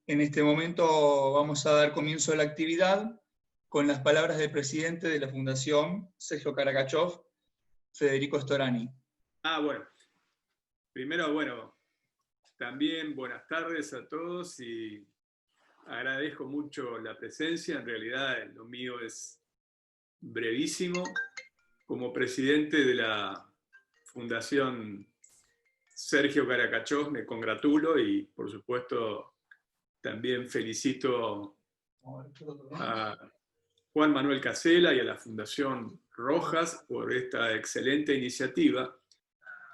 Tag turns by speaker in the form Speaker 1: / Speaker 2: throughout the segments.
Speaker 1: En este momento vamos a dar comienzo a la actividad con las palabras del presidente de la Fundación, Sergio Karakachov, Federico Storani.
Speaker 2: Bueno. Primero, también buenas tardes a todos y agradezco mucho la presencia. En realidad lo mío es brevísimo. Como presidente de la Fundación Sergio Karakachov me congratulo y por supuesto también felicito a Juan Manuel Casella y a la Fundación Rojas por esta excelente iniciativa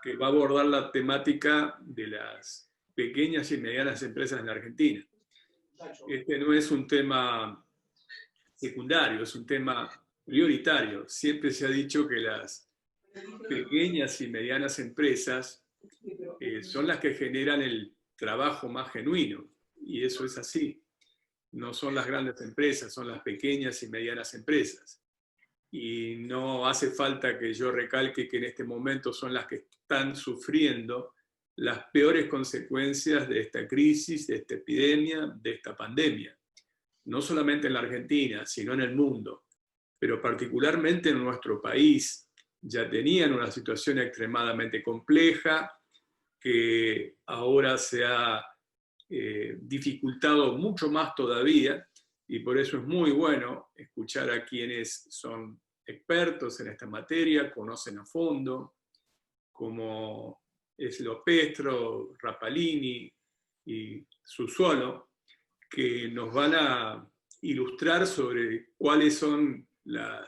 Speaker 2: que va a abordar la temática de las pequeñas y medianas empresas en la Argentina. Este no es un tema secundario, es un tema prioritario. Siempre se ha dicho que las pequeñas y medianas empresas son las que generan el trabajo más genuino, y eso es así. No son las grandes empresas, son las pequeñas y medianas empresas. Y no hace falta que yo recalque que en este momento son las que están sufriendo las peores consecuencias de esta crisis, de esta epidemia, de esta pandemia. No solamente en la Argentina, sino en el mundo, pero particularmente en nuestro país. Ya tenían una situación extremadamente compleja que ahora se ha dificultado mucho más todavía, y por eso es muy bueno escuchar a quienes son expertos en esta materia, conocen a fondo, como es Lopestro, Rapalini y Susolo, que nos van a ilustrar sobre cuáles son la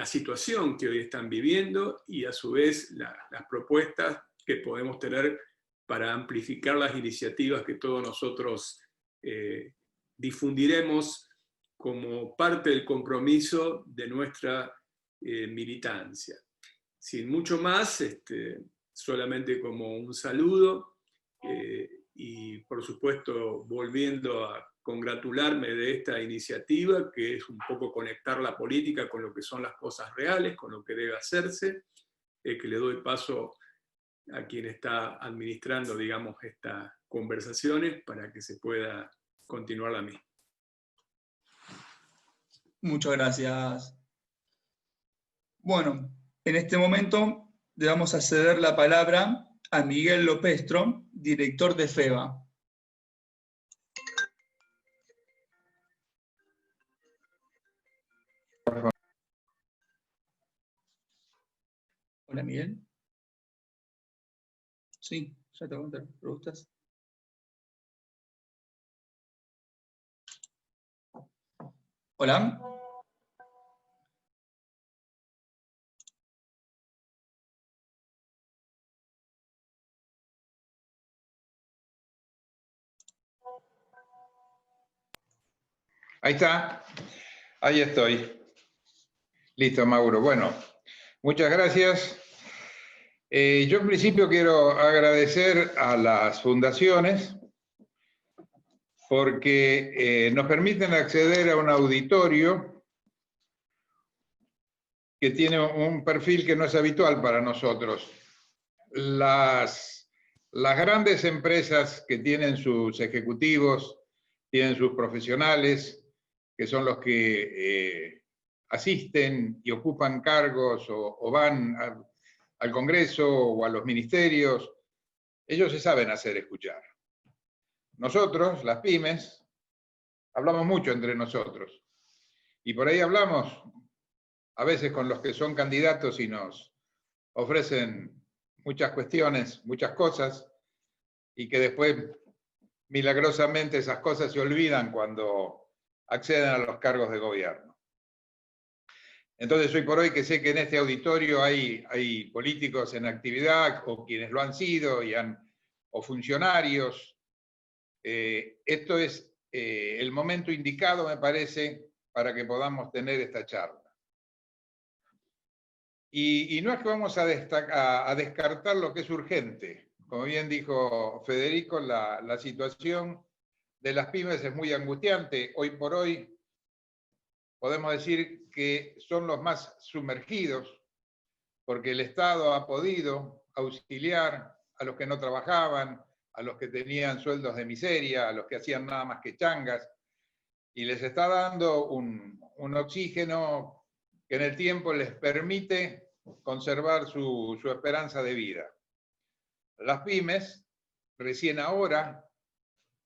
Speaker 2: situación que hoy están viviendo y a su vez las propuestas que podemos tener para amplificar las iniciativas que todos nosotros difundiremos como parte del compromiso de nuestra militancia. Sin mucho más, solamente como un saludo y por supuesto volviendo a congratularme de esta iniciativa, que es un poco conectar la política con lo que son las cosas reales, con lo que debe hacerse, que le doy paso a quien está administrando, digamos, estas conversaciones para que se pueda continuar la misma.
Speaker 1: Muchas gracias. Bueno, en este momento le vamos a ceder la palabra a Miguel Lopestro, director de FEBA. Hola, Miguel. Sí, ya te voy a contar. ¿Preguntas? Hola.
Speaker 3: Ahí está, ahí estoy. Listo, Mauro. Bueno, muchas gracias. Yo en principio quiero agradecer a las fundaciones porque nos permiten acceder a un auditorio que tiene un perfil que no es habitual para nosotros. Las grandes empresas que tienen sus ejecutivos, tienen sus profesionales, que son los que asisten y ocupan cargos o van al Congreso o a los ministerios, ellos se saben hacer escuchar. Nosotros, las pymes, hablamos mucho entre nosotros. Y por ahí hablamos a veces con los que son candidatos y nos ofrecen muchas cuestiones, muchas cosas, y que después milagrosamente esas cosas se olvidan cuando acceden a los cargos de gobierno. Entonces, hoy por hoy, que sé que en este auditorio hay políticos en actividad o quienes lo han sido o funcionarios, esto es el momento indicado, me parece, para que podamos tener esta charla. Y no es que vamos a descartar lo que es urgente. Como bien dijo Federico, la situación de las pymes es muy angustiante. Hoy por hoy podemos decir que son los más sumergidos, porque el Estado ha podido auxiliar a los que no trabajaban, a los que tenían sueldos de miseria, a los que hacían nada más que changas, y les está dando un oxígeno que en el tiempo les permite conservar su esperanza de vida. Las pymes, recién ahora,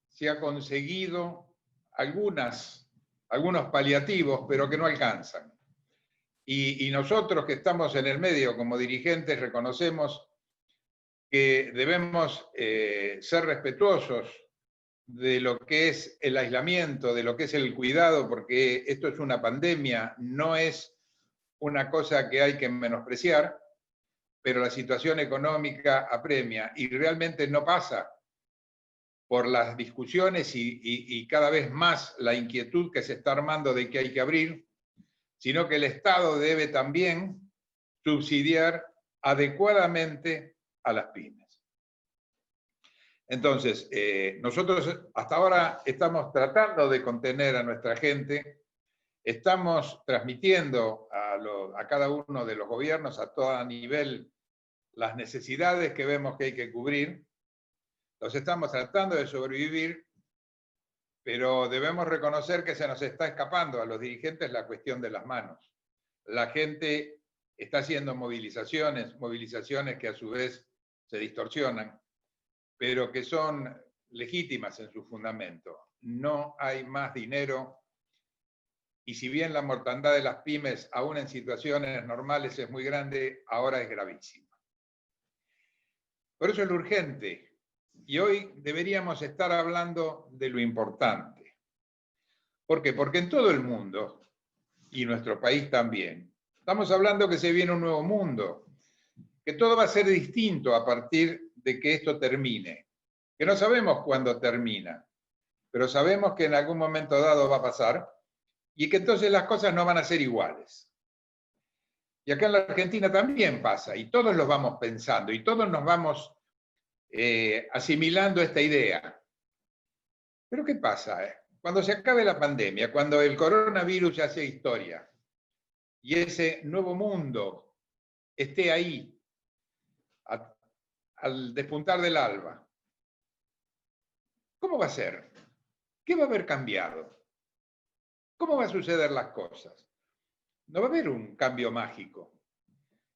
Speaker 3: se ha conseguido algunos paliativos, pero que no alcanzan. Y nosotros que estamos en el medio como dirigentes reconocemos que debemos ser respetuosos de lo que es el aislamiento, de lo que es el cuidado, porque esto es una pandemia, no es una cosa que hay que menospreciar, pero la situación económica apremia y realmente no pasa por las discusiones y cada vez más la inquietud que se está armando de que hay que abrir, sino que el Estado debe también subsidiar adecuadamente a las pymes. Entonces, nosotros hasta ahora estamos tratando de contener a nuestra gente, estamos transmitiendo a cada uno de los gobiernos, a todo nivel, las necesidades que vemos que hay que cubrir, los estamos tratando de sobrevivir, pero debemos reconocer que se nos está escapando a los dirigentes la cuestión de las manos. La gente está haciendo movilizaciones que a su vez se distorsionan, pero que son legítimas en su fundamento. No hay más dinero, y si bien la mortandad de las pymes, aún en situaciones normales, es muy grande, ahora es gravísima. Por eso es lo urgente, y hoy deberíamos estar hablando de lo importante. ¿Por qué? Porque en todo el mundo, y nuestro país también, estamos hablando que se viene un nuevo mundo, que todo va a ser distinto a partir de que esto termine, que no sabemos cuándo termina, pero sabemos que en algún momento dado va a pasar y que entonces las cosas no van a ser iguales. Y acá en la Argentina también pasa, y todos lo vamos pensando, y todos nos vamos asimilando esta idea. Pero ¿qué pasa? Cuando se acabe la pandemia, cuando el coronavirus ya sea historia, y ese nuevo mundo esté ahí, al despuntar del alba, ¿cómo va a ser? ¿Qué va a haber cambiado? ¿Cómo van a suceder las cosas? No va a haber un cambio mágico.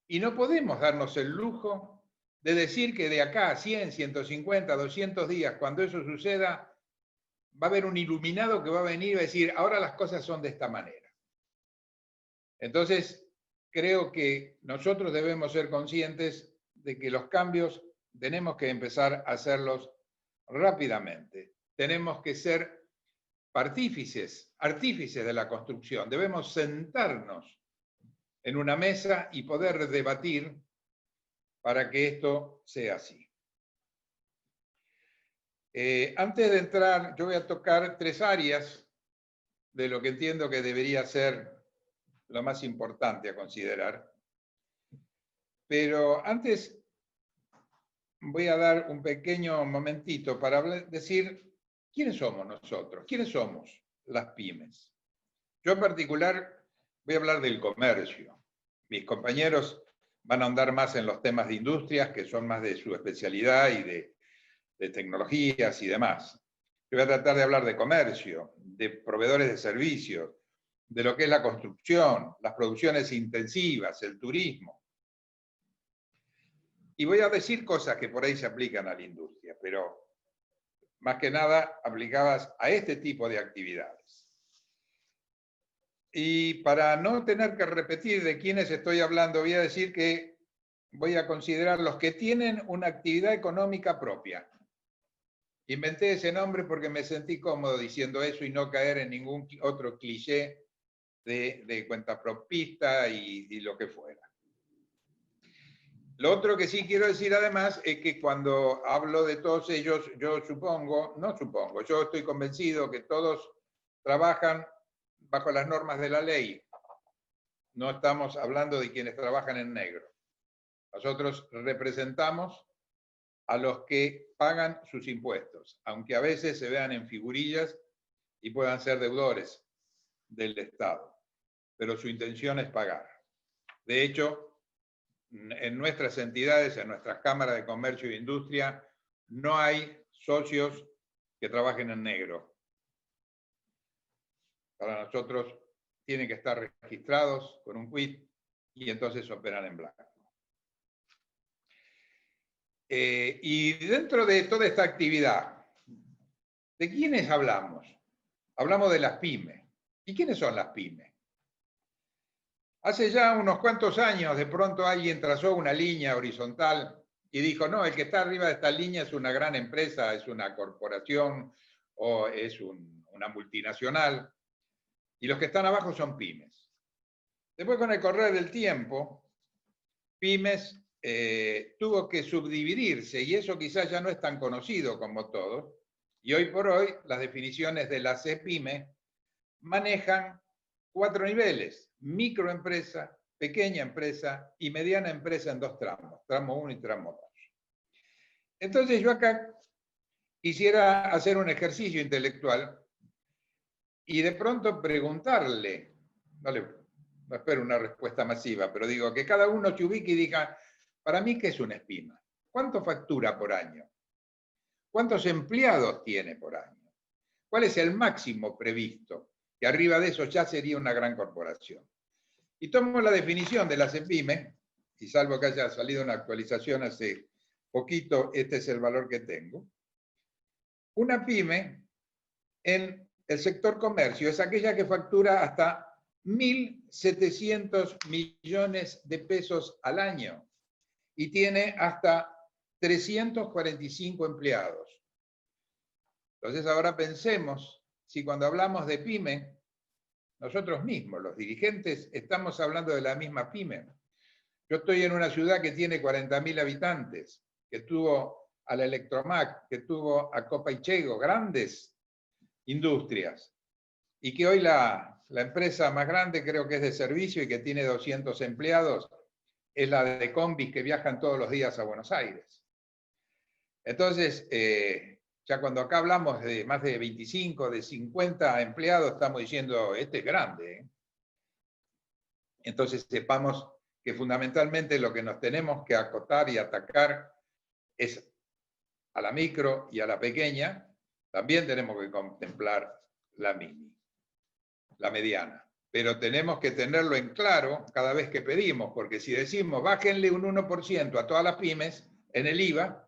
Speaker 3: Y no podemos darnos el lujo de decir que de acá a 100, 150, 200 días, cuando eso suceda, va a haber un iluminado que va a venir y va a decir, ahora las cosas son de esta manera. Entonces, creo que nosotros debemos ser conscientes de que los cambios tenemos que empezar a hacerlos rápidamente. Tenemos que ser artífices de la construcción. Debemos sentarnos en una mesa y poder debatir para que esto sea así. Antes de entrar, yo voy a tocar 3 áreas de lo que entiendo que debería ser lo más importante a considerar. Pero antes voy a dar un pequeño momentito para decir quiénes somos nosotros, quiénes somos las pymes. Yo en particular voy a hablar del comercio. Mis compañeros van a ahondar más en los temas de industrias, que son más de su especialidad y de tecnologías y demás. Yo voy a tratar de hablar de comercio, de proveedores de servicios, de lo que es la construcción, las producciones intensivas, el turismo. Y voy a decir cosas que por ahí se aplican a la industria, pero más que nada aplicadas a este tipo de actividades. Y para no tener que repetir de quiénes estoy hablando, voy a decir que voy a considerar los que tienen una actividad económica propia. Inventé ese nombre porque me sentí cómodo diciendo eso y no caer en ningún otro cliché de cuentapropista y lo que fuera. Lo otro que sí quiero decir además es que cuando hablo de todos ellos, yo yo estoy convencido que todos trabajan bajo las normas de la ley. No estamos hablando de quienes trabajan en negro. Nosotros representamos a los que pagan sus impuestos, aunque a veces se vean en figurillas y puedan ser deudores del Estado, pero su intención es pagar. De hecho, en nuestras entidades, en nuestras cámaras de comercio e industria, no hay socios que trabajen en negro. Para nosotros tienen que estar registrados con un quit y entonces operan en blanco. Y dentro de toda esta actividad, ¿de quiénes hablamos? Hablamos de las pymes. ¿Y quiénes son las pymes? Hace ya unos cuantos años, de pronto alguien trazó una línea horizontal y dijo, no, el que está arriba de esta línea es una gran empresa, es una corporación o es una multinacional, y los que están abajo son pymes. Después, con el correr del tiempo, pymes tuvo que subdividirse, y eso quizás ya no es tan conocido como todo, y hoy por hoy las definiciones de la CEPYME manejan 4 niveles: microempresa, pequeña empresa y mediana empresa en 2 tramos, tramo 1 y tramo 2. Entonces yo acá quisiera hacer un ejercicio intelectual y de pronto preguntarle, no espero una respuesta masiva, pero digo que cada uno se ubique y diga, para mí, ¿qué es una pyme? ¿Cuánto factura por año? ¿Cuántos empleados tiene por año? ¿Cuál es el máximo previsto? Que arriba de eso ya sería una gran corporación. Y tomo la definición de la CEPYME, y salvo que haya salido una actualización hace poquito, este es el valor que tengo. Una pyme en el sector comercio es aquella que factura hasta 1.700 millones de pesos al año y tiene hasta 345 empleados. Entonces ahora pensemos si cuando hablamos de pyme, nosotros mismos, los dirigentes, estamos hablando de la misma pyme. Yo estoy en una ciudad que tiene 40.000 habitantes, que tuvo a la Electromac, que tuvo a Copaichego, grandes industrias, y que hoy la empresa más grande, creo que es de servicio y que tiene 200 empleados, es la de combis que viajan todos los días a Buenos Aires. Entonces, ya cuando acá hablamos de más de 25, de 50 empleados, estamos diciendo, este es grande. Entonces, sepamos que fundamentalmente lo que nos tenemos que acotar y atacar es a la micro y a la pequeña. También tenemos que contemplar la mini, la mediana. Pero tenemos que tenerlo en claro cada vez que pedimos, porque si decimos bájenle un 1% a todas las pymes en el IVA,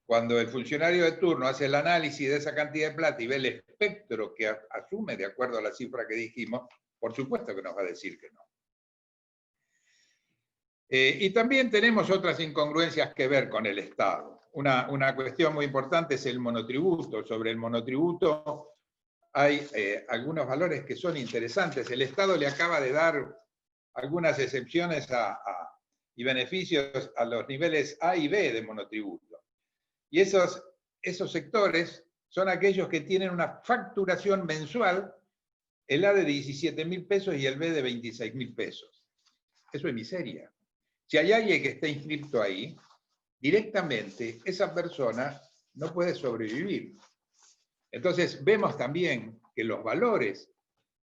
Speaker 3: cuando el funcionario de turno hace el análisis de esa cantidad de plata y ve el espectro que asume de acuerdo a la cifra que dijimos, por supuesto que nos va a decir que no. Y también tenemos otras incongruencias que ver con el Estado. Una cuestión muy importante es el monotributo. Sobre el monotributo hay algunos valores que son interesantes. El Estado le acaba de dar algunas excepciones y beneficios a los niveles A y B de monotributo. Y esos sectores son aquellos que tienen una facturación mensual, el A de 17.000 pesos y el B de 26.000 pesos. Eso es miseria. Si hay alguien que está inscrito ahí, directamente esa persona no puede sobrevivir. Entonces vemos también que los valores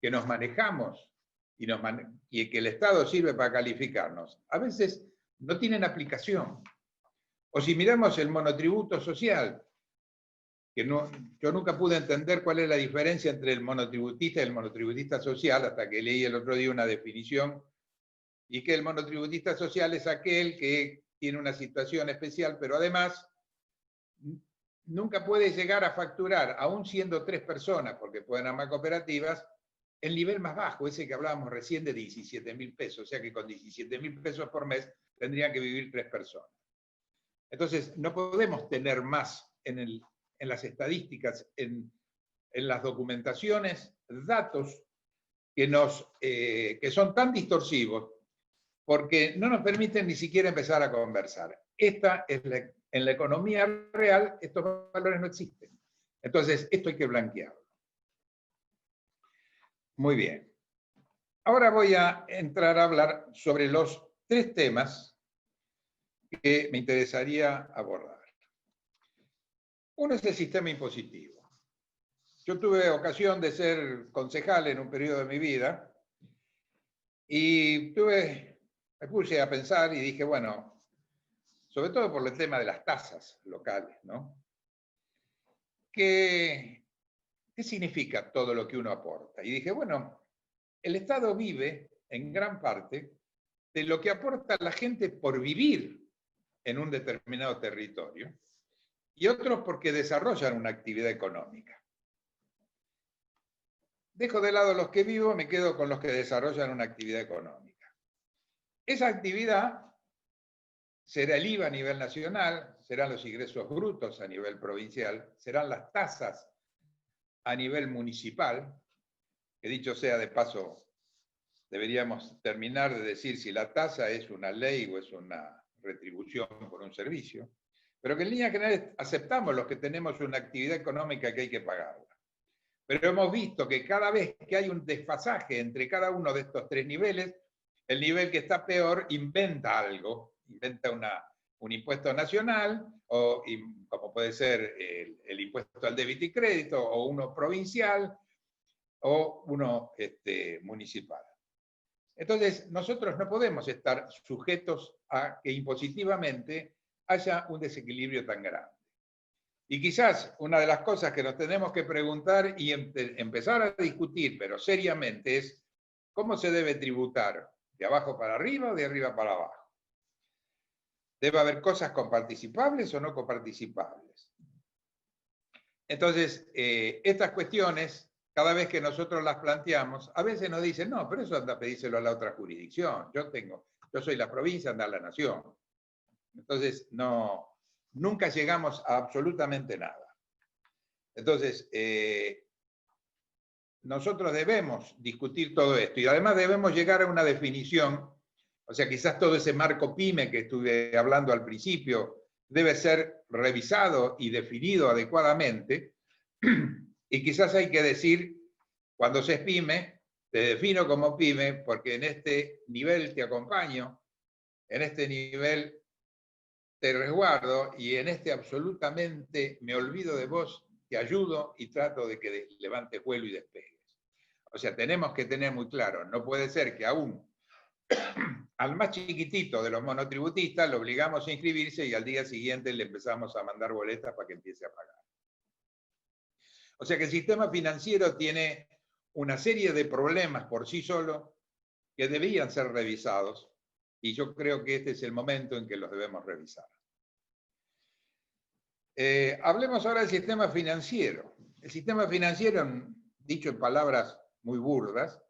Speaker 3: que nos manejamos y que el Estado sirve para calificarnos, a veces no tienen aplicación. O si miramos el monotributo social, que yo nunca pude entender cuál es la diferencia entre el monotributista y el monotributista social, hasta que leí el otro día una definición, y que el monotributista social es aquel que tiene una situación especial, pero además nunca puede llegar a facturar, aún siendo 3 personas, porque pueden armar cooperativas, el nivel más bajo, ese que hablábamos recién de 17.000 pesos, o sea que con 17.000 pesos por mes tendrían que vivir 3 personas. Entonces, no podemos tener más en las estadísticas, en las documentaciones, datos que son tan distorsivos, porque no nos permiten ni siquiera empezar a conversar. En la economía real, estos valores no existen. Entonces, esto hay que blanquearlo. Muy bien. Ahora voy a entrar a hablar sobre los 3 temas que me interesaría abordar. Uno es el sistema impositivo. Yo tuve ocasión de ser concejal en un periodo de mi vida y me puse a pensar y dije, bueno, sobre todo por el tema de las tasas locales, ¿no? ¿qué significa todo lo que uno aporta? Y dije, bueno, el Estado vive en gran parte de lo que aporta la gente por vivir en un determinado territorio y otros porque desarrollan una actividad económica. Dejo de lado los que vivo, me quedo con los que desarrollan una actividad económica. Esa actividad será el IVA a nivel nacional, serán los ingresos brutos a nivel provincial, serán las tasas a nivel municipal, que dicho sea de paso, deberíamos terminar de decir si la tasa es una ley o es una retribución por un servicio, pero que en líneas generales aceptamos los que tenemos una actividad económica que hay que pagarla. Pero hemos visto que cada vez que hay un desfasaje entre cada uno de estos tres niveles, el nivel que está peor inventa algo, inventa un impuesto nacional, o como puede ser el impuesto al débito y crédito, o uno provincial, o uno municipal. Entonces, nosotros no podemos estar sujetos a que impositivamente haya un desequilibrio tan grande. Y quizás una de las cosas que nos tenemos que preguntar y empezar a discutir, pero seriamente, es cómo se debe tributar, de abajo para arriba o de arriba para abajo. ¿Debe haber cosas coparticipables o no coparticipables? Entonces, estas cuestiones, cada vez que nosotros las planteamos, a veces nos dicen, no, pero eso anda a pedírselo a la otra jurisdicción. Yo soy la provincia, anda a la nación. Entonces, nunca llegamos a absolutamente nada. Entonces, nosotros debemos discutir todo esto y además debemos llegar a una definición, o sea, quizás todo ese marco PYME que estuve hablando al principio debe ser revisado y definido adecuadamente y quizás hay que decir, cuando se es PYME, te defino como PYME porque en este nivel te acompaño, en este nivel te resguardo y en este absolutamente me olvido de vos, te ayudo y trato de que levantes vuelo y despegues. O sea, tenemos que tener muy claro, no puede ser que aún al más chiquitito de los monotributistas lo obligamos a inscribirse y al día siguiente le empezamos a mandar boletas para que empiece a pagar. O sea que el sistema financiero tiene una serie de problemas por sí solo que debían ser revisados y yo creo que este es el momento en que los debemos revisar. Hablemos ahora del sistema financiero. El sistema financiero, dicho en palabras muy burdas,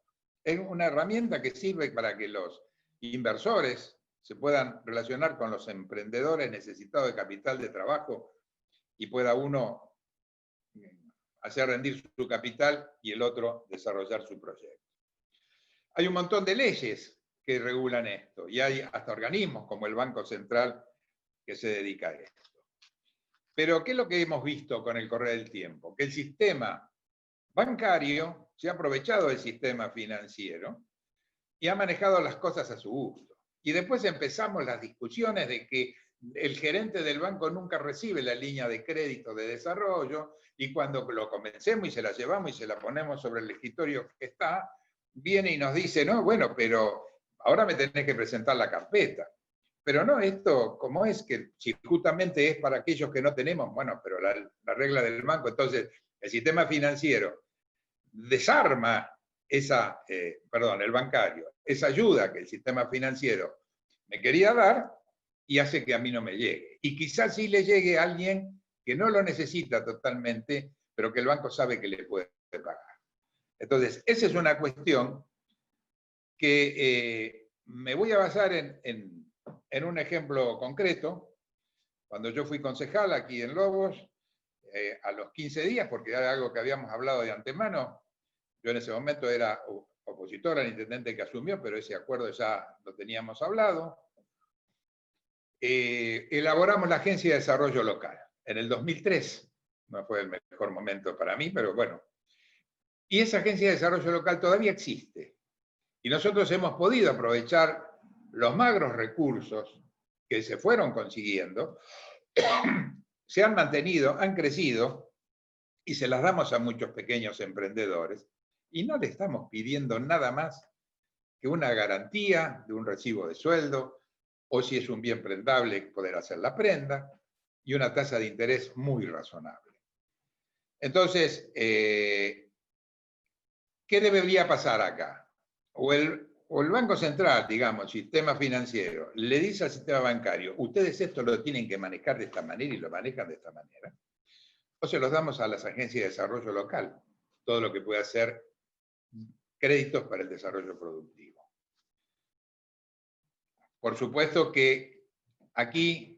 Speaker 3: es una herramienta que sirve para que los inversores se puedan relacionar con los emprendedores necesitados de capital de trabajo y pueda uno hacer rendir su capital y el otro desarrollar su proyecto. Hay un montón de leyes que regulan esto y hay hasta organismos como el Banco Central que se dedica a esto. Pero ¿qué es lo que hemos visto con el correr del tiempo? Que el sistema bancario se ha aprovechado del sistema financiero y ha manejado las cosas a su gusto. Y después empezamos las discusiones de que el gerente del banco nunca recibe la línea de crédito de desarrollo y cuando lo convencemos y se la llevamos y se la ponemos sobre el escritorio que está, viene y nos dice, no, bueno, pero ahora me tenés que presentar la carpeta. Pero no, esto, como es que si justamente es para aquellos que no tenemos, bueno, pero la regla del banco, entonces el sistema financiero desarma el bancario, esa ayuda que el sistema financiero me quería dar y hace que a mí no me llegue. Y quizás sí le llegue a alguien que no lo necesita totalmente, pero que el banco sabe que le puede pagar. Entonces, esa es una cuestión que me voy a basar en un ejemplo concreto. Cuando yo fui concejal aquí en Lobos, a los 15 días, porque era algo que habíamos hablado de antemano, yo en ese momento era opositor al intendente que asumió, pero ese acuerdo ya lo teníamos hablado, elaboramos la Agencia de Desarrollo Local, en el 2003. No fue el mejor momento para mí, pero bueno. Y esa Agencia de Desarrollo Local todavía existe. Y nosotros hemos podido aprovechar los magros recursos que se fueron consiguiendo, se han mantenido, han crecido, y se las damos a muchos pequeños emprendedores, y no le estamos pidiendo nada más que una garantía de un recibo de sueldo, o si es un bien prendable, poder hacer la prenda, y una tasa de interés muy razonable. Entonces, ¿qué debería pasar acá? O el Banco Central, digamos, sistema financiero, le dice al sistema bancario, ustedes esto lo tienen que manejar de esta manera y lo manejan de esta manera. O se los damos a las agencias de desarrollo local, todo lo que pueda ser créditos para el desarrollo productivo. Por supuesto que aquí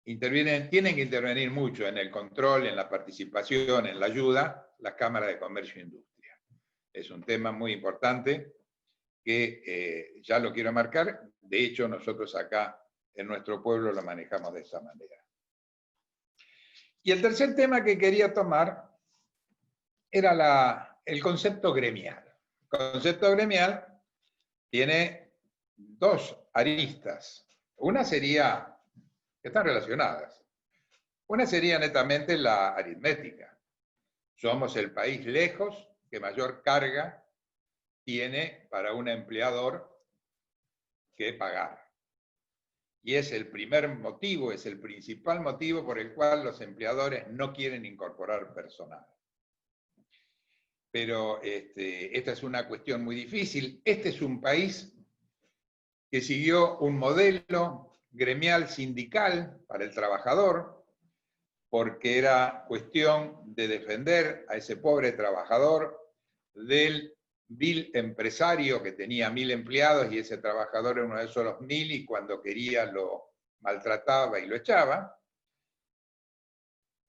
Speaker 3: tienen que intervenir mucho en el control, en la participación, en la ayuda, las cámaras de comercio e industria. Es un tema muy importante que ya lo quiero marcar. De hecho, nosotros acá en nuestro pueblo lo manejamos de esta manera. Y el tercer tema que quería tomar era el concepto gremial. El concepto gremial tiene dos aristas. Una sería, que están relacionadas. Una sería netamente la aritmética. Somos el país lejos que mayor carga tiene para un empleador que pagar. Y es el primer motivo, es el principal motivo por el cual los empleadores no quieren incorporar personal. Pero esta es una cuestión muy difícil. Este es un país que siguió un modelo gremial sindical para el trabajador, porque era cuestión de defender a ese pobre trabajador del vil empresario que tenía 1000 empleados y ese trabajador era uno de esos 1000 y cuando quería lo maltrataba y lo echaba,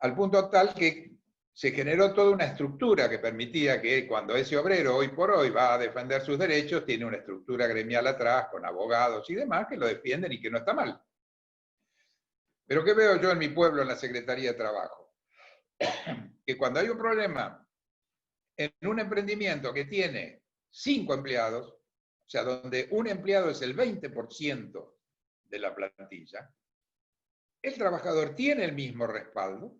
Speaker 3: al punto tal que se generó toda una estructura que permitía que cuando ese obrero hoy por hoy va a defender sus derechos, tiene una estructura gremial atrás con abogados y demás que lo defienden y que no está mal. Pero ¿qué veo yo en mi pueblo en la Secretaría de Trabajo? Que cuando hay un problema en un emprendimiento que tiene 5 empleados, o sea, donde un empleado es el 20% de la plantilla, el trabajador tiene el mismo respaldo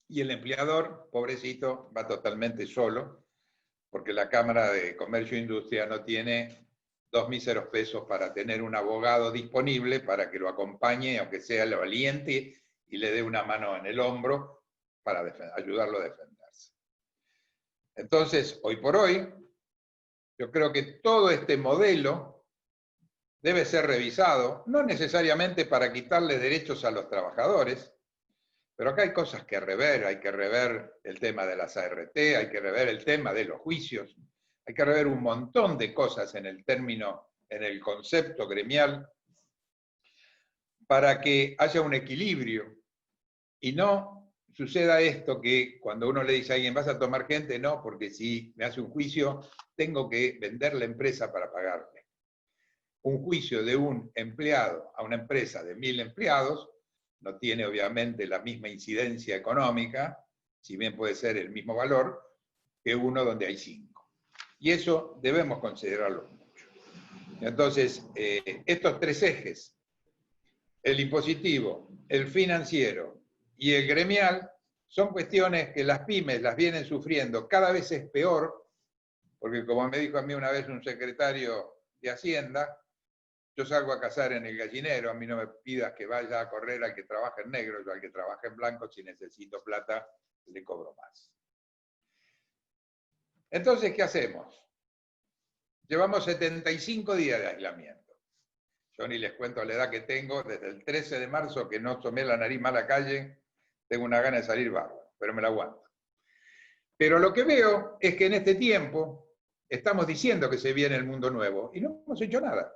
Speaker 3: y el empleador, pobrecito, va totalmente solo, porque la Cámara de Comercio e Industria no tiene 2 míseros pesos para tener un abogado disponible para que lo acompañe, aunque sea el valiente, y le dé una mano en el hombro para ayudarlo a defenderse. Entonces, hoy por hoy, yo creo que todo este modelo debe ser revisado, no necesariamente para quitarle derechos a los trabajadores, pero acá hay cosas que rever, hay que rever el tema de las ART, hay que rever el tema de los juicios, hay que rever un montón de cosas en el término, en el concepto gremial, para que haya un equilibrio y no suceda esto que cuando uno le dice a alguien, ¿vas a tomar gente? No, porque si me hace un juicio, tengo que vender la empresa para pagarle. Un juicio de un empleado a una empresa de 1000 empleados no tiene obviamente la misma incidencia económica, si bien puede ser el mismo valor, que uno donde hay 5. Y eso debemos considerarlo mucho. Entonces, estos 3 ejes, el impositivo, el financiero y el gremial, son cuestiones que las pymes las vienen sufriendo, cada vez es peor, porque como me dijo a mí una vez un secretario de Hacienda, yo salgo a cazar en el gallinero, a mí no me pidas que vaya a correr al que trabaja en negro, yo al que trabaja en blanco, si necesito plata, le cobro más. Entonces, ¿qué hacemos? Llevamos 75 días de aislamiento. Yo ni les cuento la edad que tengo, desde el 13 de marzo que no asomé la nariz más a la calle, tengo una gana de salir bárbaro, pero me la aguanto. Pero lo que veo es que en este tiempo estamos diciendo que se viene el mundo nuevo y no hemos hecho nada.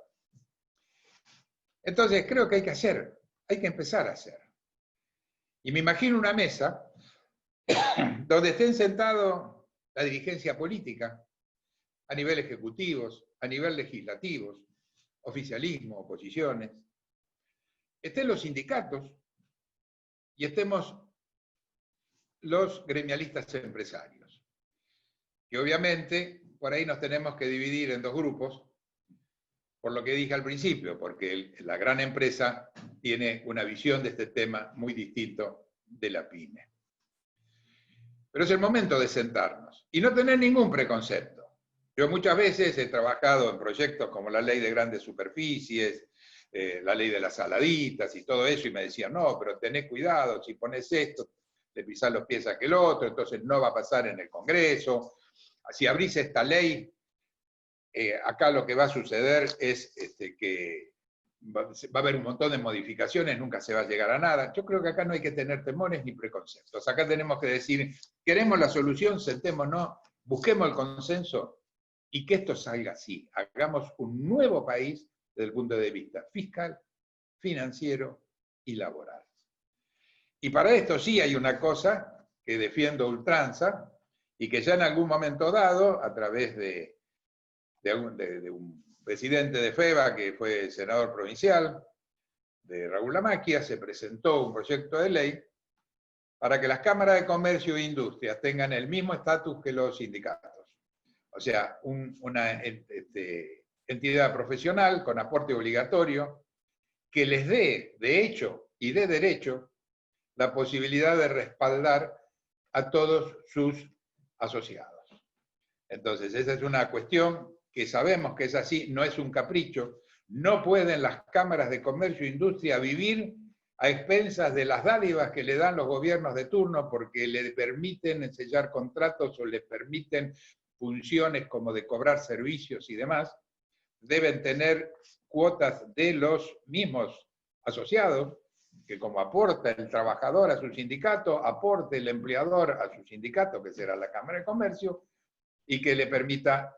Speaker 3: Entonces creo que hay que hacer, hay que empezar a hacer. Y me imagino una mesa donde estén sentados la dirigencia política, a nivel ejecutivos, a nivel legislativos, oficialismo, oposiciones, estén los sindicatos y estemos los gremialistas empresarios. Que obviamente por ahí nos tenemos que dividir en 2 grupos, por lo que dije al principio, porque la gran empresa tiene una visión de este tema muy distinto de la pyme. Pero es el momento de sentarnos y no tener ningún preconcepto. Yo muchas veces he trabajado en proyectos como la ley de grandes superficies, la ley de las saladitas y todo eso, y me decían, no, pero tenés cuidado, si pones esto. le pisás los pies a aquel otro, entonces no va a pasar en el Congreso. Si abrís esta ley, acá lo que va a suceder es que va a haber un montón de modificaciones, nunca se va a llegar a nada. Yo creo que acá no hay que tener temores ni preconceptos. Acá tenemos que decir, queremos la solución, sentémonos, busquemos el consenso y que esto salga así. Hagamos un nuevo país desde el punto de vista fiscal, financiero y laboral. Y para esto sí hay una cosa que defiendo a ultranza y que ya en algún momento dado, a través de un presidente de FEBA que fue senador provincial, de Raúl Lamaquia, se presentó un proyecto de ley para que las cámaras de comercio e industria tengan el mismo estatus que los sindicatos. O sea, una entidad profesional con aporte obligatorio que les dé, de hecho y de derecho, la posibilidad de respaldar a todos sus asociados. Entonces, esa es una cuestión que sabemos que es así, no es un capricho. No pueden las cámaras de comercio e industria vivir a expensas de las dádivas que le dan los gobiernos de turno porque le permiten sellar contratos o les permiten funciones como de cobrar servicios y demás. Deben tener cuotas de los mismos asociados, que como aporta el trabajador a su sindicato, aporte el empleador a su sindicato, que será la Cámara de Comercio, y que le permita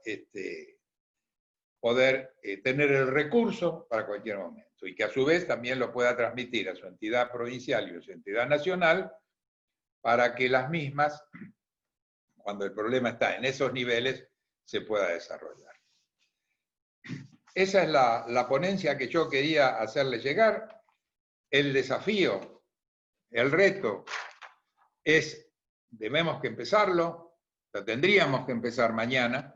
Speaker 3: poder tener el recurso para cualquier momento, y que a su vez también lo pueda transmitir a su entidad provincial y a su entidad nacional, para que las mismas, cuando el problema está en esos niveles, se pueda desarrollar. Esa es la ponencia que yo quería hacerle llegar. El desafío, el reto, debemos que empezarlo, lo tendríamos que empezar mañana.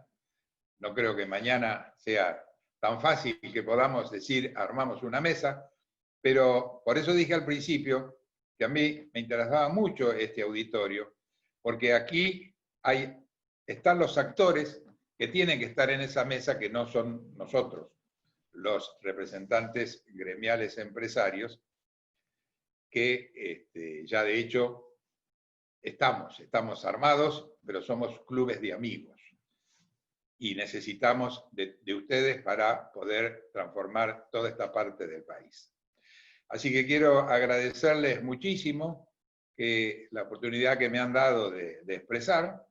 Speaker 3: No creo que mañana sea tan fácil que podamos decir, armamos una mesa, pero por eso dije al principio que a mí me interesaba mucho este auditorio, porque aquí están los actores que tienen que estar en esa mesa, que no son nosotros, los representantes gremiales empresarios, que ya de hecho estamos armados, pero somos clubes de amigos. Y necesitamos de ustedes para poder transformar toda esta parte del país. Así que quiero agradecerles muchísimo la oportunidad que me han dado de expresar.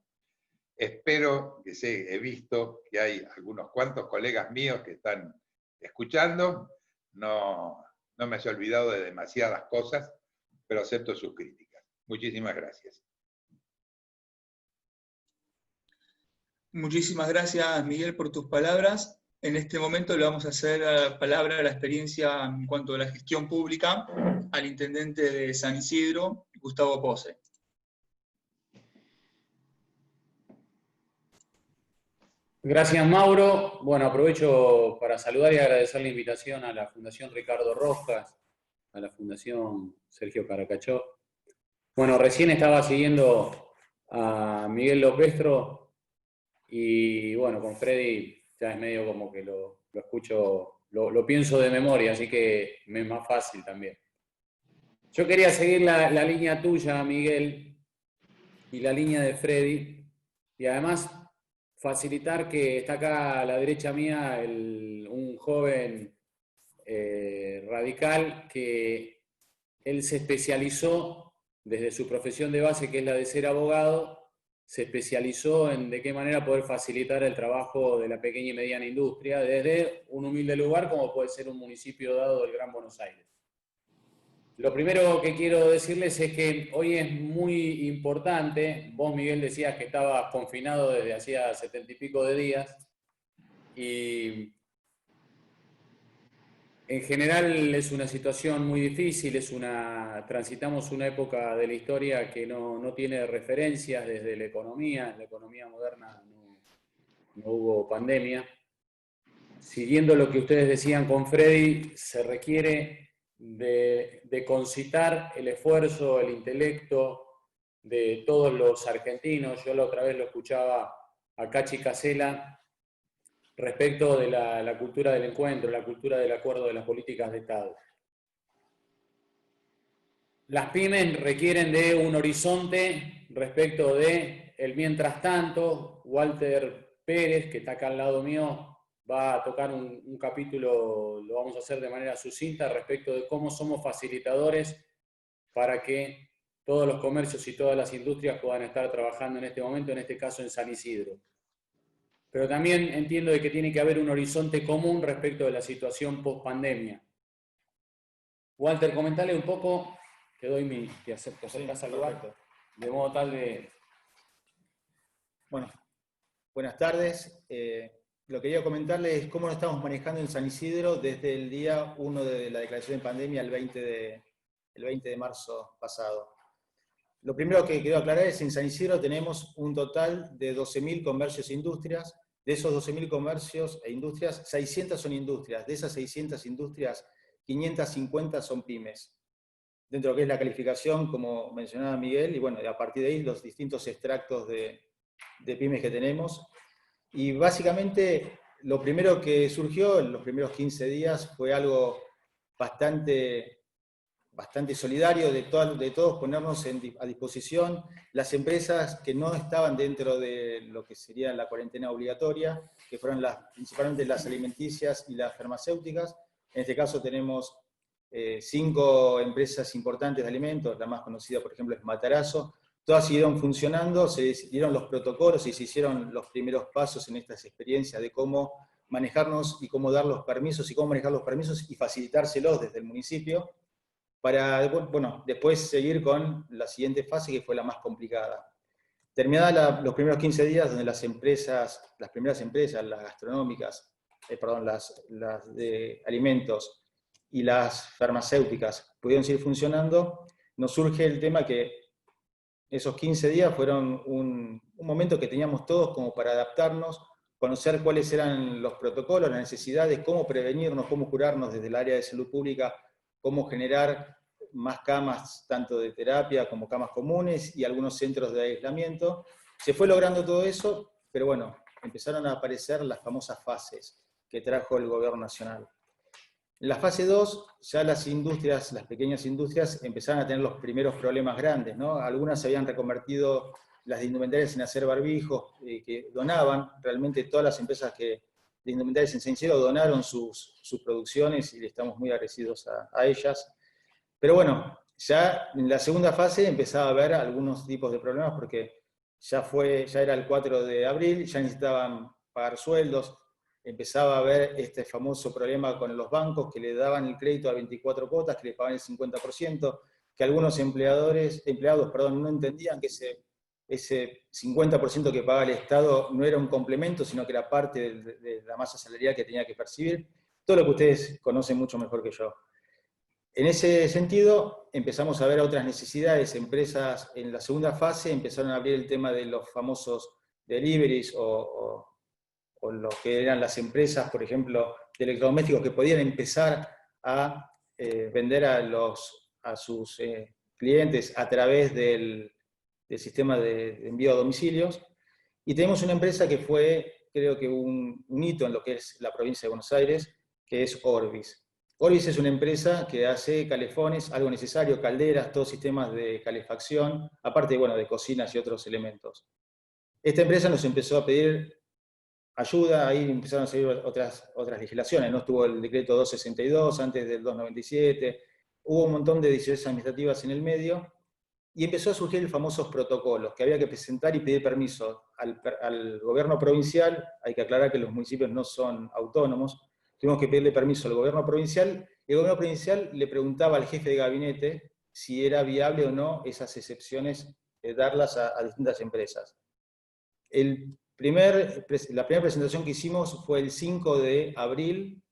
Speaker 3: Espero que he visto que hay algunos cuantos colegas míos que están escuchando. No me haya olvidado de demasiadas cosas, pero acepto sus críticas. Muchísimas gracias.
Speaker 1: Muchísimas gracias, Miguel, por tus palabras. En este momento le vamos a hacer palabra a la experiencia en cuanto a la gestión pública al intendente de San Isidro, Gustavo Pose.
Speaker 4: Gracias, Mauro. Bueno, aprovecho para saludar y agradecer la invitación a la Fundación Ricardo Rojas, a la Fundación Sergio Caracachó. Bueno, recién estaba siguiendo a Miguel Lopestro y bueno, con Freddy ya es medio como que lo escucho, lo pienso de memoria, así que me es más fácil también. Yo quería seguir la línea tuya, Miguel, y la línea de Freddy, y además facilitar que está acá a la derecha mía un joven radical que él se especializó desde su profesión de base, que es la de ser abogado, se especializó en de qué manera poder facilitar el trabajo de la pequeña y mediana industria desde un humilde lugar como puede ser un municipio dado del Gran Buenos Aires. Lo primero que quiero decirles es que hoy es muy importante. Vos, Miguel, decías que estabas confinado desde hacía 70 y pico de días y en general es una situación muy difícil, transitamos una época de la historia que no tiene referencias desde la economía moderna no hubo pandemia. Siguiendo lo que ustedes decían con Freddy, se requiere de concitar el esfuerzo, el intelecto de todos los argentinos. Yo la otra vez lo escuchaba a Cachi Casela respecto de la cultura del encuentro, la cultura del acuerdo de las políticas de Estado. las pymes requieren de un horizonte respecto de el mientras tanto. Walter Pérez, que está acá al lado mío, va a tocar un capítulo, lo vamos a hacer de manera sucinta, respecto de cómo somos facilitadores para que todos los comercios y todas las industrias puedan estar trabajando en este momento, en este caso en San Isidro. Pero también entiendo de que tiene que haber un horizonte común respecto de la situación post-pandemia. Walter, comentale un poco, te acercas a saludar, de modo tal de...
Speaker 5: Bueno, buenas tardes. Lo que quería comentarles es cómo lo estamos manejando en San Isidro desde el día 1 de la declaración de pandemia, el 20 de marzo pasado. Lo primero que quiero aclarar es que en San Isidro tenemos un total de 12.000 comercios e industrias. De esos 12.000 comercios e industrias, 600 son industrias. De esas 600 industrias, 550 son pymes. Dentro de lo que es la calificación, como mencionaba Miguel, y bueno, a partir de ahí los distintos extractos de pymes que tenemos. Y básicamente lo primero que surgió en los primeros 15 días fue algo bastante solidario de todos ponernos a disposición. Las empresas que no estaban dentro de lo que sería la cuarentena obligatoria, que fueron principalmente las alimenticias y las farmacéuticas. En este caso tenemos 5 empresas importantes de alimentos, la más conocida por ejemplo es Matarazzo. Todas siguieron funcionando, se dieron los protocolos y se hicieron los primeros pasos en estas experiencias de cómo manejarnos y cómo dar los permisos y cómo manejar los permisos y facilitárselos desde el municipio, para bueno, después seguir con la siguiente fase, que fue la más complicada. Terminada los primeros 15 días, donde las primeras empresas, las gastronómicas, las de alimentos y las farmacéuticas pudieron seguir funcionando, nos surge el tema que esos 15 días fueron un momento que teníamos todos como para adaptarnos, conocer cuáles eran los protocolos, las necesidades, cómo prevenirnos, cómo curarnos desde el área de salud pública, cómo generar más camas, tanto de terapia como camas comunes y algunos centros de aislamiento. Se fue logrando todo eso, pero bueno, empezaron a aparecer las famosas fases que trajo el gobierno nacional. En la fase 2, ya las industrias, las pequeñas industrias, empezaron a tener los primeros problemas grandes, ¿no? Algunas se habían reconvertido las de indumentarias en hacer barbijos, que donaban, realmente todas las empresas de indumentarias en San Isidro donaron sus producciones y le estamos muy agradecidos a ellas. Pero bueno, ya en la segunda fase empezaba a haber algunos tipos de problemas porque ya era el 4 de abril, ya necesitaban pagar sueldos, empezaba a haber este famoso problema con los bancos que le daban el crédito a 24 cuotas, que le pagaban el 50%, que algunos empleados no entendían que ese 50% que pagaba el Estado no era un complemento, sino que era parte de la masa salarial que tenía que percibir. Todo lo que ustedes conocen mucho mejor que yo. En ese sentido, empezamos a ver otras necesidades. Empresas en la segunda fase empezaron a abrir el tema de los famosos deliveries o lo que eran las empresas, por ejemplo, de electrodomésticos que podían empezar a vender a sus clientes a través del sistema de envío a domicilios. Y tenemos una empresa que fue, creo que un hito en lo que es la provincia de Buenos Aires, que es Orbis. Orbis es una empresa que hace calefones, algo necesario, calderas, todos sistemas de calefacción, aparte bueno, de cocinas y otros elementos. Esta empresa nos empezó a pedir ayuda, ahí empezaron a salir otras legislaciones, ¿no? Estuvo el decreto 262 antes del 297, hubo un montón de decisiones administrativas en el medio, y empezó a surgir los famosos protocolos, que había que presentar y pedir permiso al gobierno provincial. Hay que aclarar que los municipios no son autónomos, tuvimos que pedirle permiso al gobierno provincial, y el gobierno provincial le preguntaba al jefe de gabinete si era viable o no esas excepciones, darlas a distintas empresas. La primera presentación que hicimos fue el 5 de abril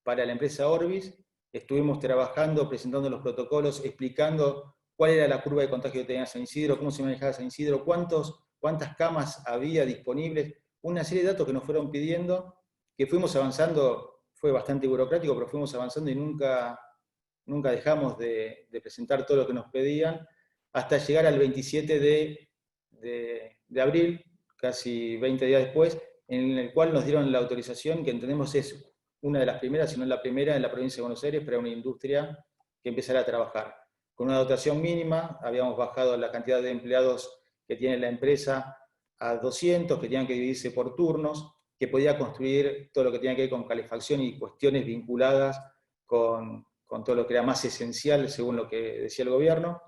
Speaker 5: para la empresa Orbis. Estuvimos trabajando, presentando los protocolos, explicando cuál era la curva de contagio que tenía San Isidro, cómo se manejaba San Isidro, cuántas camas había disponibles, una serie de datos que nos fueron pidiendo, que fuimos avanzando. Fue bastante burocrático, pero fuimos avanzando y nunca dejamos de presentar todo lo que nos pedían, hasta llegar al 27 de abril, casi 20 días después, en el cual nos dieron la autorización, que entendemos es una de las primeras, si no la primera, en la provincia de Buenos Aires, para una industria que empezara a trabajar. con una dotación mínima, habíamos bajado la cantidad de empleados que tiene la empresa a 200, que tenían que dividirse por turnos, que podía construir todo lo que tenía que ver con calefacción y cuestiones vinculadas con todo lo que era más esencial, según lo que decía el gobierno.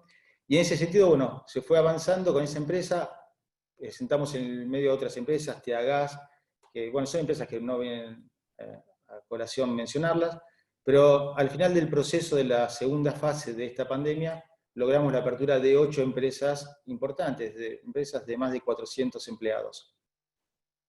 Speaker 5: Y en ese sentido, bueno, se fue avanzando con esa empresa, sentamos en el medio de otras empresas, Teagas, que bueno, son empresas que no vienen a colación mencionarlas, pero al final del proceso de la segunda fase de esta pandemia, logramos la apertura de 8 empresas importantes, empresas de más de 400 empleados.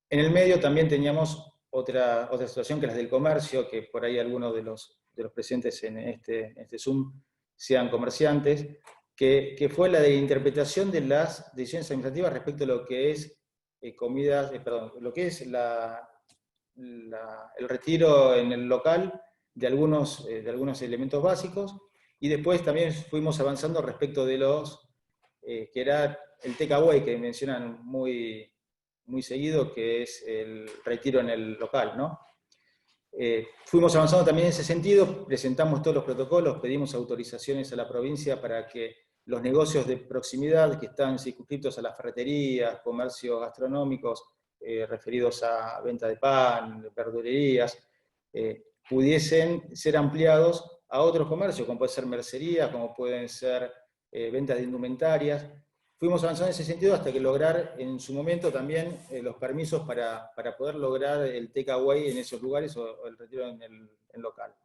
Speaker 5: En el medio también teníamos otra situación que las del comercio, que por ahí algunos de los presentes en este Zoom sean comerciantes, que fue la de interpretación de las decisiones administrativas respecto a lo que es lo que es el retiro en el local de algunos elementos básicos, y después también fuimos avanzando respecto de los, que era el takeaway que mencionan muy seguido, que es el retiro en el local, ¿no? Fuimos avanzando también en ese sentido, presentamos todos los protocolos, pedimos autorizaciones a la provincia para que los negocios de proximidad que están circunscritos a las ferreterías, comercios gastronómicos, referidos a venta de pan, de verdulerías, pudiesen ser ampliados a otros comercios, como puede ser mercería, como pueden ser ventas de indumentarias. Fuimos avanzando en ese sentido hasta que lograr en su momento también los permisos para poder lograr el takeaway en esos lugares o el retiro en el local.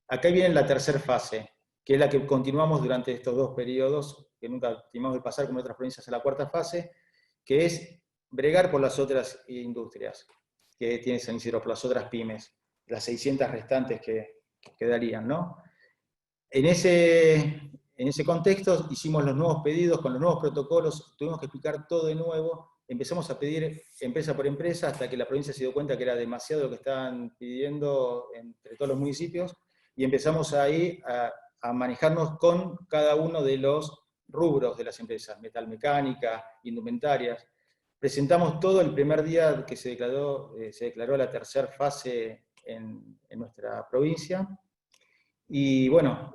Speaker 5: Acá viene la tercera fase, que es la que continuamos durante estos 2 periodos, que nunca tuvimos de pasar como otras provincias a la cuarta fase, que es bregar por las otras industrias que tiene San Isidro, por las otras pymes, las 600 restantes que quedarían, ¿no? En ese contexto hicimos los nuevos pedidos con los nuevos protocolos, tuvimos que explicar todo de nuevo, empezamos a pedir empresa por empresa hasta que la provincia se dio cuenta que era demasiado lo que estaban pidiendo entre todos los municipios, y empezamos ahí a manejarnos con cada uno de los rubros de las empresas, metalmecánica, indumentarias. Presentamos todo el primer día que se declaró la tercera fase en nuestra provincia, y bueno,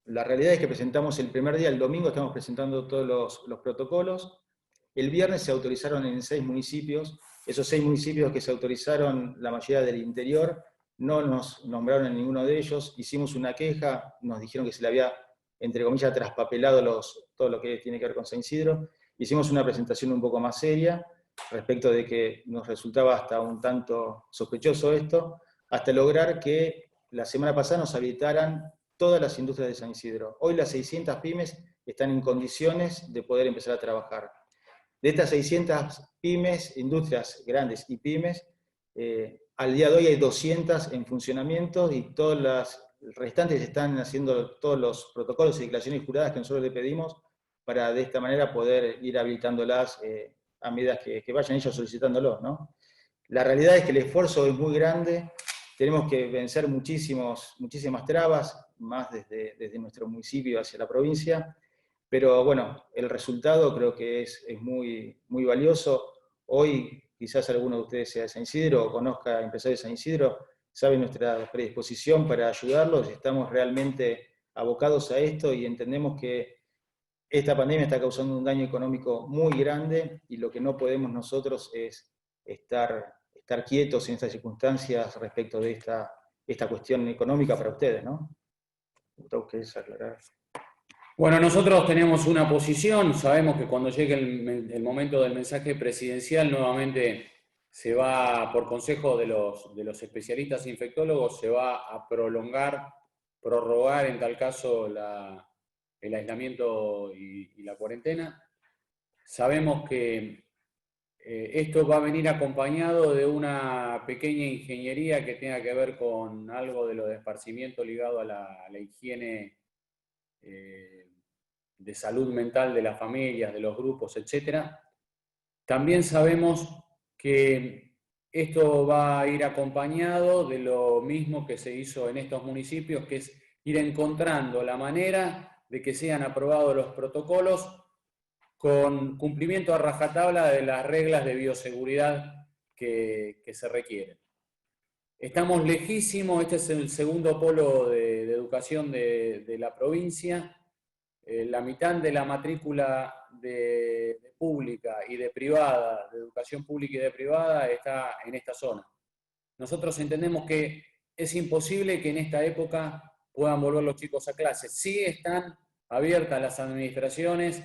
Speaker 5: la realidad es que presentamos el primer día, el domingo estamos presentando todos los protocolos. El viernes se autorizaron en 6 municipios. Esos 6 municipios que se autorizaron, la mayoría del interior, no nos nombraron en ninguno de ellos. Hicimos una queja, nos dijeron que se le había, entre comillas, traspapelado todo lo que tiene que ver con San Isidro. Hicimos una presentación un poco más seria respecto de que nos resultaba hasta un tanto sospechoso esto, hasta lograr que la semana pasada nos habilitaran todas las industrias de San Isidro. Hoy las 600 pymes están en condiciones de poder empezar a trabajar. De estas 600 pymes, industrias grandes y pymes, al día de hoy hay 200 en funcionamiento, y todas las restantes están haciendo todos los protocolos y declaraciones juradas que nosotros le pedimos para de esta manera poder ir habilitándolas a medida que vayan ellos solicitándolos, ¿no? La realidad es que el esfuerzo es muy grande, tenemos que vencer muchísimas trabas, más desde nuestro municipio hacia la provincia, pero bueno, el resultado creo que es muy valioso. Hoy quizás alguno de ustedes sea de San Isidro o conozca empresarios de San Isidro, sabe nuestra predisposición para ayudarlos, estamos realmente abocados a esto y entendemos que esta pandemia está causando un daño económico muy grande, y lo que no podemos nosotros es estar quietos en estas circunstancias respecto de esta cuestión económica para ustedes, ¿no? ¿Querés aclarar?
Speaker 4: Bueno, nosotros tenemos una posición, sabemos que cuando llegue el momento del mensaje presidencial, nuevamente se va, por consejo de los especialistas infectólogos, se va a prorrogar en tal caso el aislamiento y la cuarentena. Sabemos que esto va a venir acompañado de una pequeña ingeniería que tenga que ver con algo de lo de esparcimiento ligado a la higiene de salud mental de las familias, de los grupos, etc. También sabemos que esto va a ir acompañado de lo mismo que se hizo en estos municipios, que es ir encontrando la manera de que sean aprobados los protocolos con cumplimiento a rajatabla de las reglas de bioseguridad que se requieren. Estamos lejísimos, este es el segundo polo de de educación de la provincia, la mitad de la matrícula de pública y de privada, de educación pública y de privada, está en esta zona. Nosotros entendemos que es imposible que en esta época puedan volver los chicos a clases. Sí están abiertas las administraciones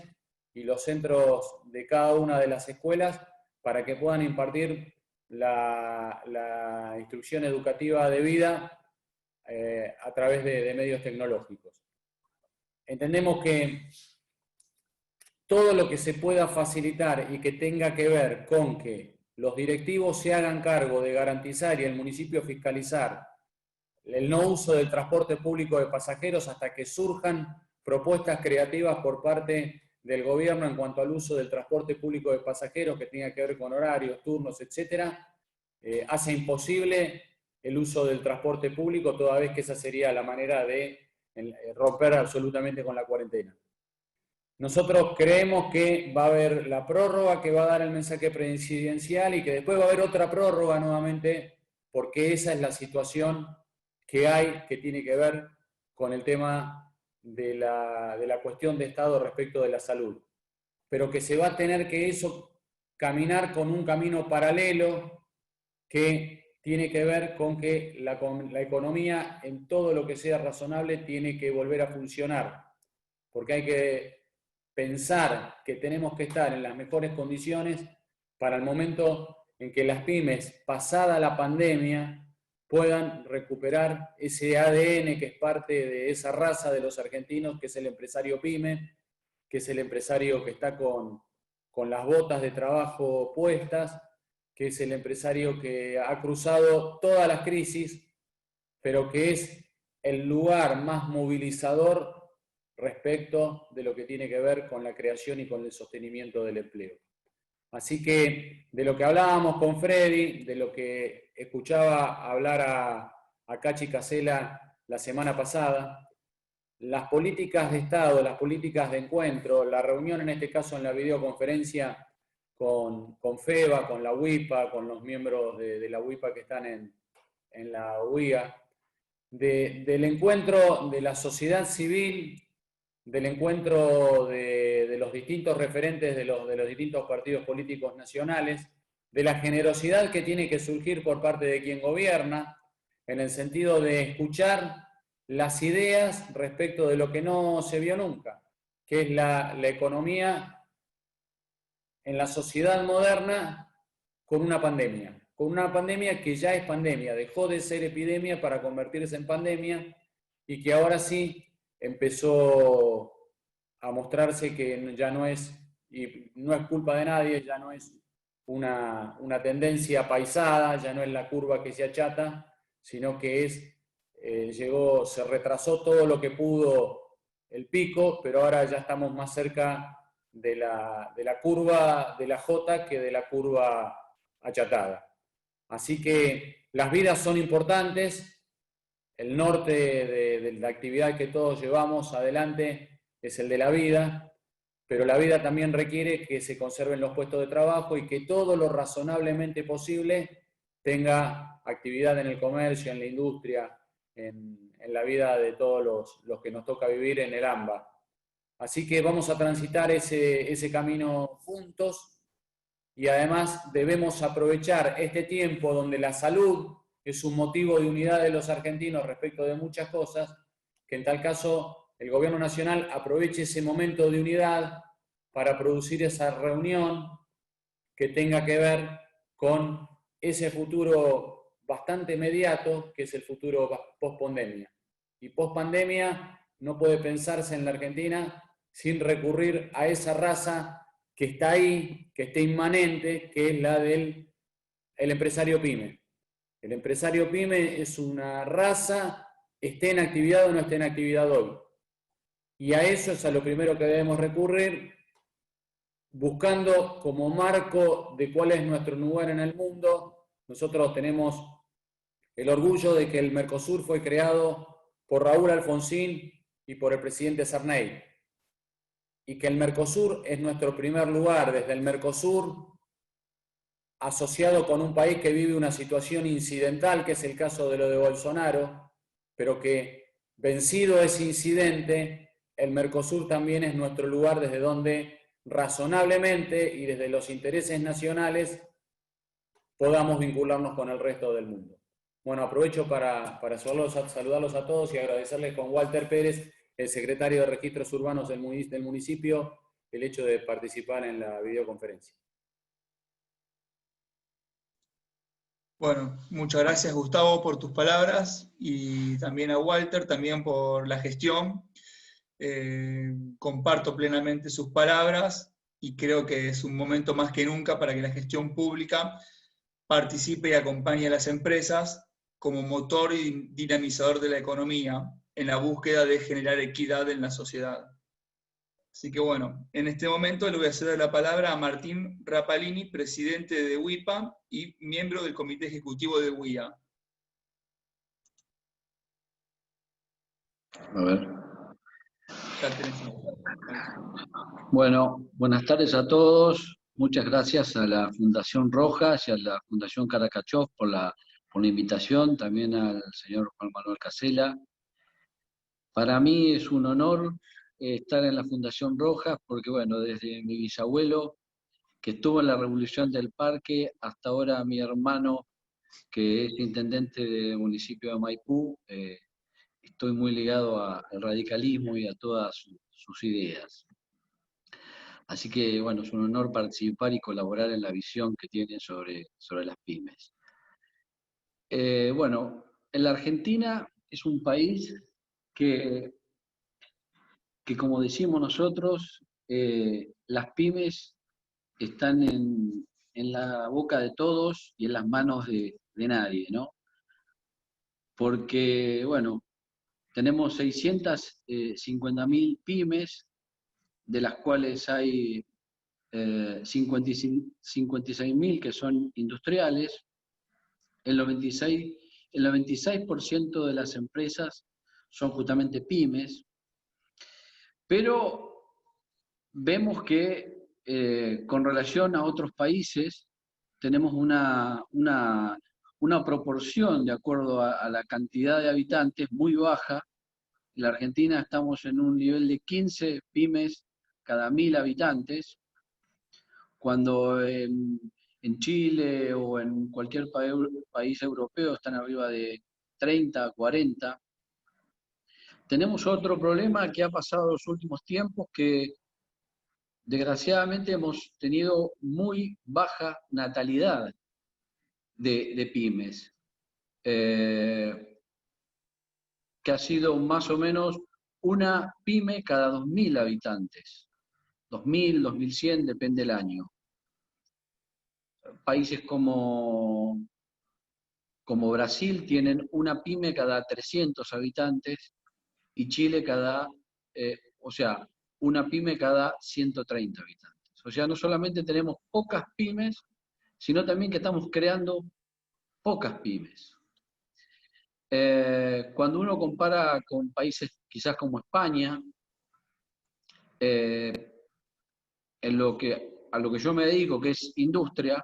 Speaker 4: y los centros de cada una de las escuelas para que puedan impartir la instrucción educativa debida a través de medios tecnológicos. Entendemos que todo lo que se pueda facilitar y que tenga que ver con que los directivos se hagan cargo de garantizar y el municipio fiscalizar el no uso del transporte público de pasajeros hasta que surjan propuestas creativas por parte del gobierno en cuanto al uso del transporte público de pasajeros que tenga que ver con horarios, turnos, etcétera, hace imposible el uso del transporte público, toda vez que esa sería la manera de romper absolutamente con la cuarentena. Nosotros creemos que va a haber la prórroga que va a dar el mensaje presidencial y que después va a haber otra prórroga nuevamente, porque esa es la situación que hay, que tiene que ver con el tema de la cuestión de Estado respecto de la salud. Pero que se va a tener que eso caminar con un camino paralelo que tiene que ver con que la economía, en todo lo que sea razonable, tiene que volver a funcionar. Porque hay que pensar que tenemos que estar en las mejores condiciones para el momento en que las pymes, pasada la pandemia, puedan recuperar ese ADN que es parte de esa raza de los argentinos, que es el empresario pyme, que es el empresario que está con las botas de trabajo puestas, que es el empresario que ha cruzado todas las crisis, pero que es el lugar más movilizador respecto de lo que tiene que ver con la creación y con el sostenimiento del empleo. Así que de lo que hablábamos con Freddy, de lo que escuchaba hablar a Cachi Casela la semana pasada, las políticas de Estado, las políticas de encuentro, la reunión en este caso en la videoconferencia con FEBA, con la UIPA, con los miembros de la UIPA que están en la UIA, del encuentro de la sociedad civil, del encuentro de los distintos referentes de los distintos partidos políticos nacionales, de la generosidad que tiene que surgir por parte de quien gobierna, en el sentido de escuchar las ideas respecto de lo que no se vio nunca, que es la economía en la sociedad moderna con una pandemia que ya es pandemia, dejó de ser epidemia para convertirse en pandemia y que ahora sí empezó a mostrarse que ya no es, y no es culpa de nadie, ya no es una tendencia paisada, ya no es la curva que se achata, sino que se retrasó todo lo que pudo el pico, pero ahora ya estamos más cerca de la curva de la J que de la curva achatada. Así que las vidas son importantes. El norte de la actividad que todos llevamos adelante es el de la vida, pero la vida también requiere que se conserven los puestos de trabajo y que todo lo razonablemente posible tenga actividad en el comercio, en la industria, en la vida de todos los que nos toca vivir en el AMBA. Así que vamos a transitar ese camino juntos y además debemos aprovechar este tiempo donde la salud es un motivo de unidad de los argentinos respecto de muchas cosas, que en tal caso el gobierno nacional aproveche ese momento de unidad para producir esa reunión que tenga que ver con ese futuro bastante inmediato, que es el futuro post-pandemia. Y post-pandemia no puede pensarse en la Argentina sin recurrir a esa raza que está ahí, que está inmanente, que es la del empresario pyme. El empresario pyme es una raza, esté en actividad o no esté en actividad hoy. Y a eso es a lo primero que debemos recurrir, buscando como marco de cuál es nuestro lugar en el mundo. Nosotros tenemos el orgullo de que el Mercosur fue creado por Raúl Alfonsín y por el presidente Sarney. Y que el Mercosur es nuestro primer lugar. Desde el Mercosur, asociado con un país que vive una situación incidental, que es el caso de lo de Bolsonaro, pero que vencido ese incidente, el Mercosur también es nuestro lugar desde donde razonablemente y desde los intereses nacionales podamos vincularnos con el resto del mundo. Bueno, aprovecho para saludarlos a todos y agradecerles con Walter Pérez, el secretario de Registros Urbanos del municipio, el hecho de participar en la videoconferencia.
Speaker 1: Bueno, muchas gracias Gustavo por tus palabras y también a Walter también por la gestión. Comparto plenamente sus palabras y creo que es un momento más que nunca para que la gestión pública participe y acompañe a las empresas como motor y dinamizador de la economía en la búsqueda de generar equidad en la sociedad. Así que bueno, en este momento le voy a ceder la palabra a Martín Rapalini, presidente de WIPA y miembro del Comité Ejecutivo de WIA.
Speaker 6: A ver. Bueno, buenas tardes a todos. Muchas gracias a la Fundación Rojas y a la Fundación Karakachov por la invitación, también al señor Juan Manuel Casella. Para mí es un honor estar en la Fundación Rojas porque, bueno, desde mi bisabuelo, que estuvo en la Revolución del Parque, hasta ahora mi hermano, que es intendente del municipio de Maipú, estoy muy ligado al radicalismo y a todas sus ideas. Así que, bueno, es un honor participar y colaborar en la visión que tiene sobre las pymes. Bueno, en la Argentina es un país que como decimos nosotros, las pymes están en la boca de todos y en las manos de nadie, ¿no? Porque, bueno, tenemos 650.000 pymes, de las cuales hay 56.000 que son industriales. El 96% de las empresas son justamente pymes, pero vemos que con relación a otros países tenemos una proporción de acuerdo a la cantidad de habitantes muy baja. En la Argentina estamos en un nivel de 15 pymes cada 1.000 habitantes, cuando en Chile o en cualquier país europeo están arriba de 30, 40. Tenemos otro problema que ha pasado los últimos tiempos, que desgraciadamente hemos tenido muy baja natalidad de pymes, que ha sido más o menos una pyme cada 2.000 habitantes. 2.000, 2.100, depende del año. Países como Brasil tienen una pyme cada 300 habitantes y Chile una pyme cada 130 habitantes. O sea, no solamente tenemos pocas pymes, sino también que estamos creando pocas pymes. Cuando uno compara con países quizás como España, a lo que yo me dedico, que es industria,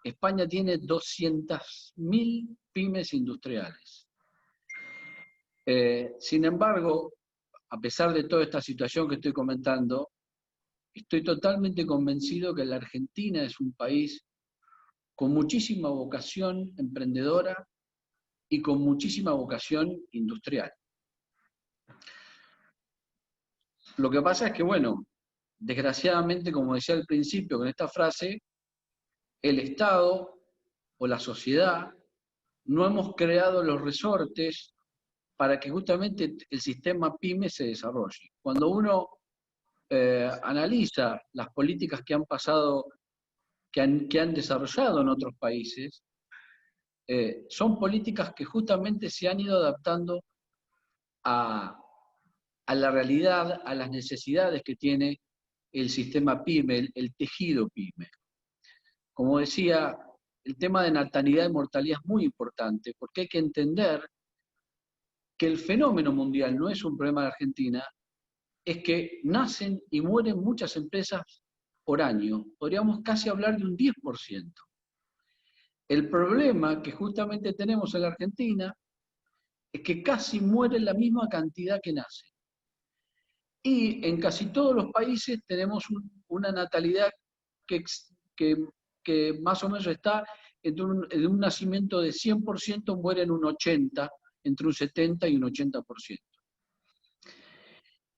Speaker 6: España tiene 200.000 pymes industriales. Sin embargo, a pesar de toda esta situación que estoy comentando, estoy totalmente convencido que la Argentina es un país con muchísima vocación emprendedora y con muchísima vocación industrial. Lo que pasa es que, bueno, desgraciadamente, como decía al principio con esta frase, el Estado o la sociedad no hemos creado los resortes para que justamente el sistema PYME se desarrolle. Cuando uno analiza las políticas que han pasado, que han desarrollado en otros países, son políticas que justamente se han ido adaptando a la realidad, a las necesidades que tiene el sistema PYME, el tejido PYME. Como decía, el tema de natalidad y mortalidad es muy importante, porque hay que entender que el fenómeno mundial no es un problema de Argentina, es que nacen y mueren muchas empresas por año. Podríamos casi hablar de un 10%. El problema que justamente tenemos en la Argentina es que casi muere la misma cantidad que nace. Y en casi todos los países tenemos una natalidad que más o menos está en un nacimiento de 100%, mueren un 80%, entre un 70 y un 80%.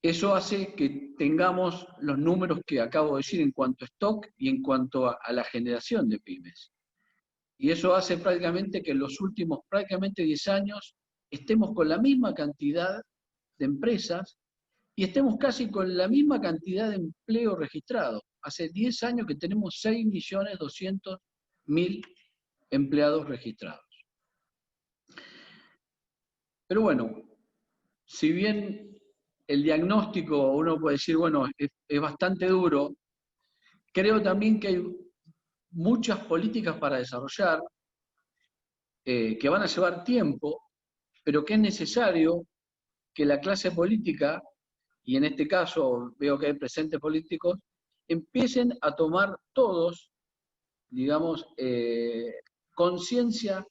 Speaker 6: Eso hace que tengamos los números que acabo de decir en cuanto a stock y en cuanto a la generación de pymes. Y eso hace prácticamente que en los últimos prácticamente 10 años estemos con la misma cantidad de empresas y estemos casi con la misma cantidad de empleo registrado. Hace 10 años que tenemos 6.200.000 empleados registrados. Pero bueno, si bien el diagnóstico uno puede decir, bueno, es bastante duro, creo también que hay muchas políticas para desarrollar que van a llevar tiempo, pero que es necesario que la clase política, y en este caso veo que hay presentes políticos, empiecen a tomar todos, digamos, conciencia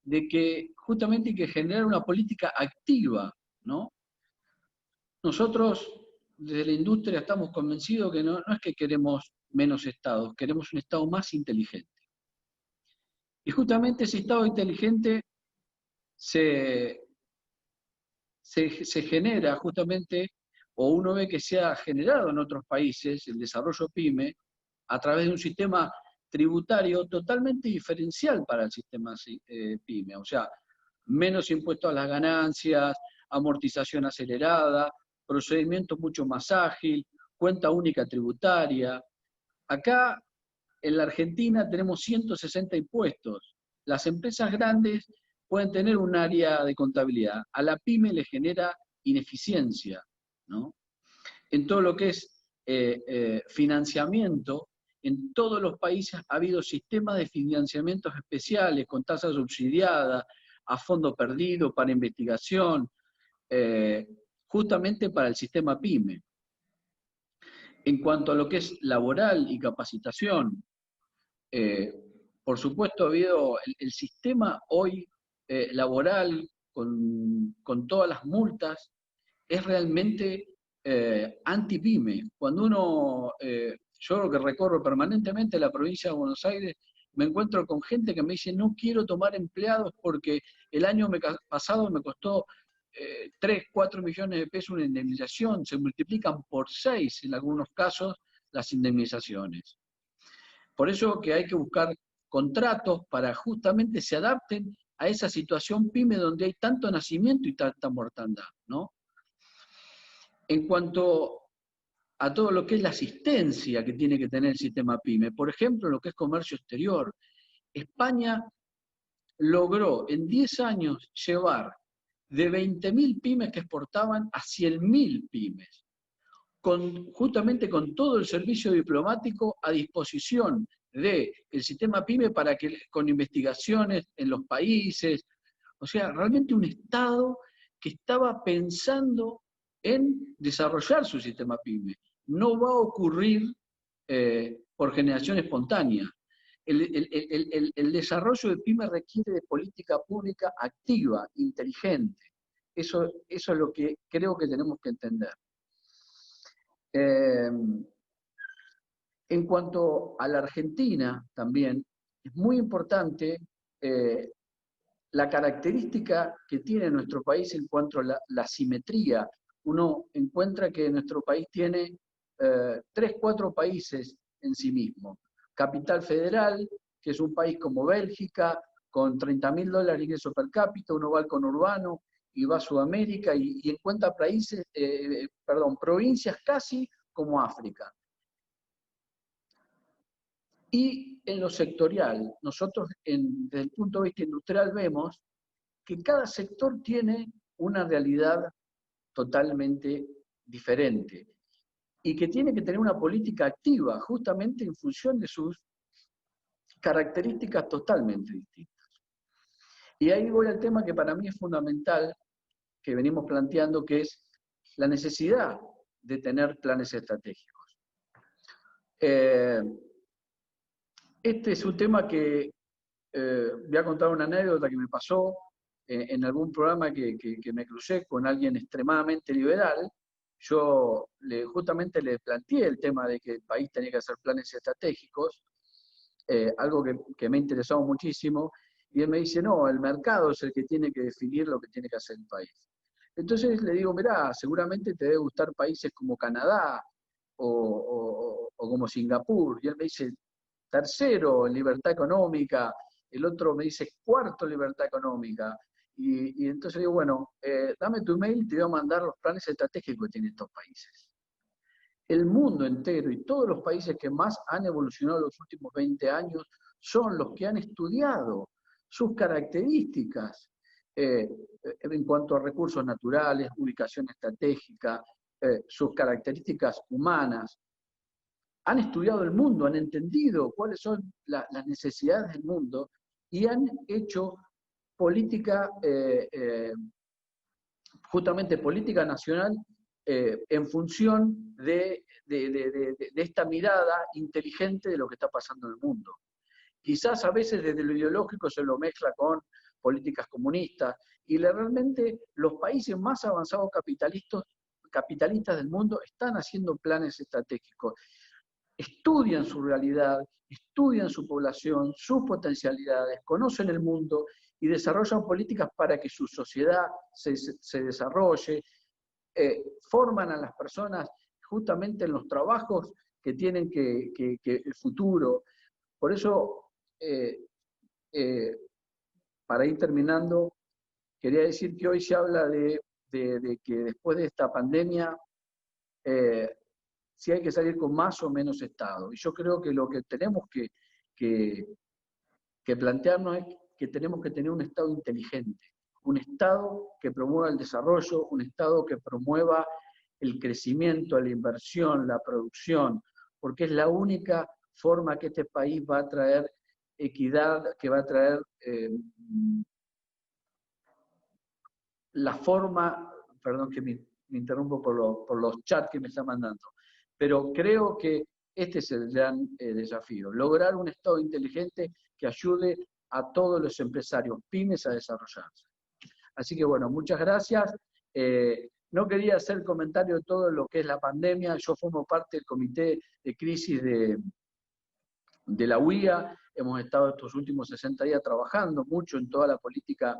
Speaker 6: de que justamente hay que generar una política activa, ¿no? Nosotros, desde la industria, estamos convencidos que no es que queremos menos estados, queremos un estado más inteligente. Y justamente ese estado inteligente se genera justamente, o uno ve que se ha generado en otros países, el desarrollo PYME, a través de un sistema tributario totalmente diferencial para el sistema PYME. O sea, menos impuestos a las ganancias, amortización acelerada, procedimiento mucho más ágil, cuenta única tributaria. Acá, en la Argentina, tenemos 160 impuestos. Las empresas grandes pueden tener un área de contabilidad. A la PYME le genera ineficiencia, ¿no? En todo lo que es financiamiento, en todos los países ha habido sistemas de financiamientos especiales con tasa subsidiada, a fondo perdido, para investigación, justamente para el sistema PYME. En cuanto a lo que es laboral y capacitación, por supuesto ha habido el sistema hoy laboral con todas las multas, es realmente anti-PYME. Cuando uno, yo que recorro permanentemente la provincia de Buenos Aires, me encuentro con gente que me dice, no quiero tomar empleados porque el año pasado me costó 3, 4 millones de pesos una indemnización, se multiplican por 6 en algunos casos las indemnizaciones. Por eso que hay que buscar contratos para justamente se adapten a esa situación PYME donde hay tanto nacimiento y tanta mortandad, ¿no? En cuanto a todo lo que es la asistencia que tiene que tener el sistema PYME, por ejemplo, lo que es comercio exterior, España logró en 10 años llevar de 20.000 pymes que exportaban a 100.000 pymes, justamente con todo el servicio diplomático a disposición del sistema PYME para que con investigaciones en los países, o sea, realmente un Estado que estaba pensando en desarrollar su sistema PYME. No va a ocurrir por generación espontánea. El desarrollo de PYME requiere de política pública activa, inteligente. Eso es lo que creo que tenemos que entender. En cuanto a la Argentina, también, es muy importante la característica que tiene nuestro país en cuanto a la simetría. Uno encuentra que nuestro país tiene 3, 4 países en sí mismo. Capital Federal, que es un país como Bélgica, con $30.000 de ingreso per cápita, uno va al conurbano y va a Sudamérica y encuentra países, provincias casi como África. Y en lo sectorial, nosotros desde el punto de vista industrial vemos que cada sector tiene una realidad totalmente diferente y que tiene que tener una política activa justamente en función de sus características totalmente distintas. Y ahí voy al tema que para mí es fundamental, que venimos planteando, que es la necesidad de tener planes estratégicos. Este es un tema que voy a contar una anécdota que me pasó. en algún programa que me crucé con alguien extremadamente liberal, yo justamente le planteé el tema de que el país tenía que hacer planes estratégicos, algo que me ha interesado muchísimo, y él me dice, no, el mercado es el que tiene que definir lo que tiene que hacer el país. Entonces le digo, mirá, seguramente te debe gustar países como Canadá o como Singapur, y él me dice, tercero, libertad económica, el otro me dice, cuarto, libertad económica. Y entonces digo, bueno, dame tu email y te voy a mandar los planes estratégicos que tienen estos países. El mundo entero y todos los países que más han evolucionado en los últimos 20 años son los que han estudiado sus características en cuanto a recursos naturales, ubicación estratégica, sus características humanas. Han estudiado el mundo, han entendido cuáles son las necesidades del mundo y han hecho política, justamente política nacional, en función de esta mirada inteligente de lo que está pasando en el mundo. Quizás a veces desde lo ideológico se lo mezcla con políticas comunistas, y realmente los países más avanzados capitalistas del mundo están haciendo planes estratégicos. Estudian su realidad, estudian su población, sus potencialidades, conocen el mundo y desarrollan políticas para que su sociedad se desarrolle, forman a las personas justamente en los trabajos que tienen que el futuro. Por eso, para ir terminando, quería decir que hoy se habla de que después de esta pandemia, si hay que salir con más o menos Estado. Y yo creo que lo que tenemos que plantearnos es que tenemos que tener un Estado inteligente, un Estado que promueva el desarrollo, un Estado que promueva el crecimiento, la inversión, la producción, porque es la única forma que este país va a traer equidad, que va a traer la forma, perdón que me interrumpo por los chats que me están mandando, pero creo que este es el gran desafío, lograr un Estado inteligente que ayude a todos los empresarios, pymes, a desarrollarse. Así que bueno, muchas gracias. No quería hacer comentario de todo lo que es la pandemia, yo formo parte del comité de crisis de la UIA, hemos estado estos últimos 60 días trabajando mucho en toda la política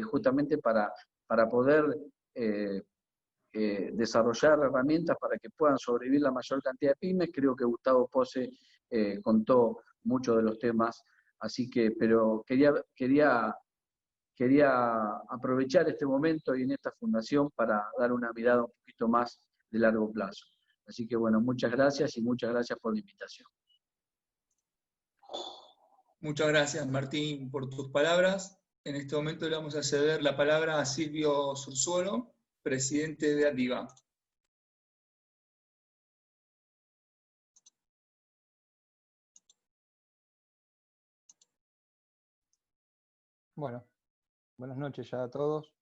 Speaker 6: justamente para poder desarrollar herramientas para que puedan sobrevivir la mayor cantidad de pymes. Creo que Gustavo Pose contó muchos de los temas, así que, pero quería aprovechar este momento y en esta fundación para dar una mirada un poquito más de largo plazo. Así que bueno, muchas gracias y muchas gracias por la invitación.
Speaker 1: Muchas gracias, Martín, por tus palabras. En este momento le vamos a ceder la palabra a Silvio Sursuelo, presidente de ADIVA.
Speaker 7: Bueno, buenas noches ya a todos.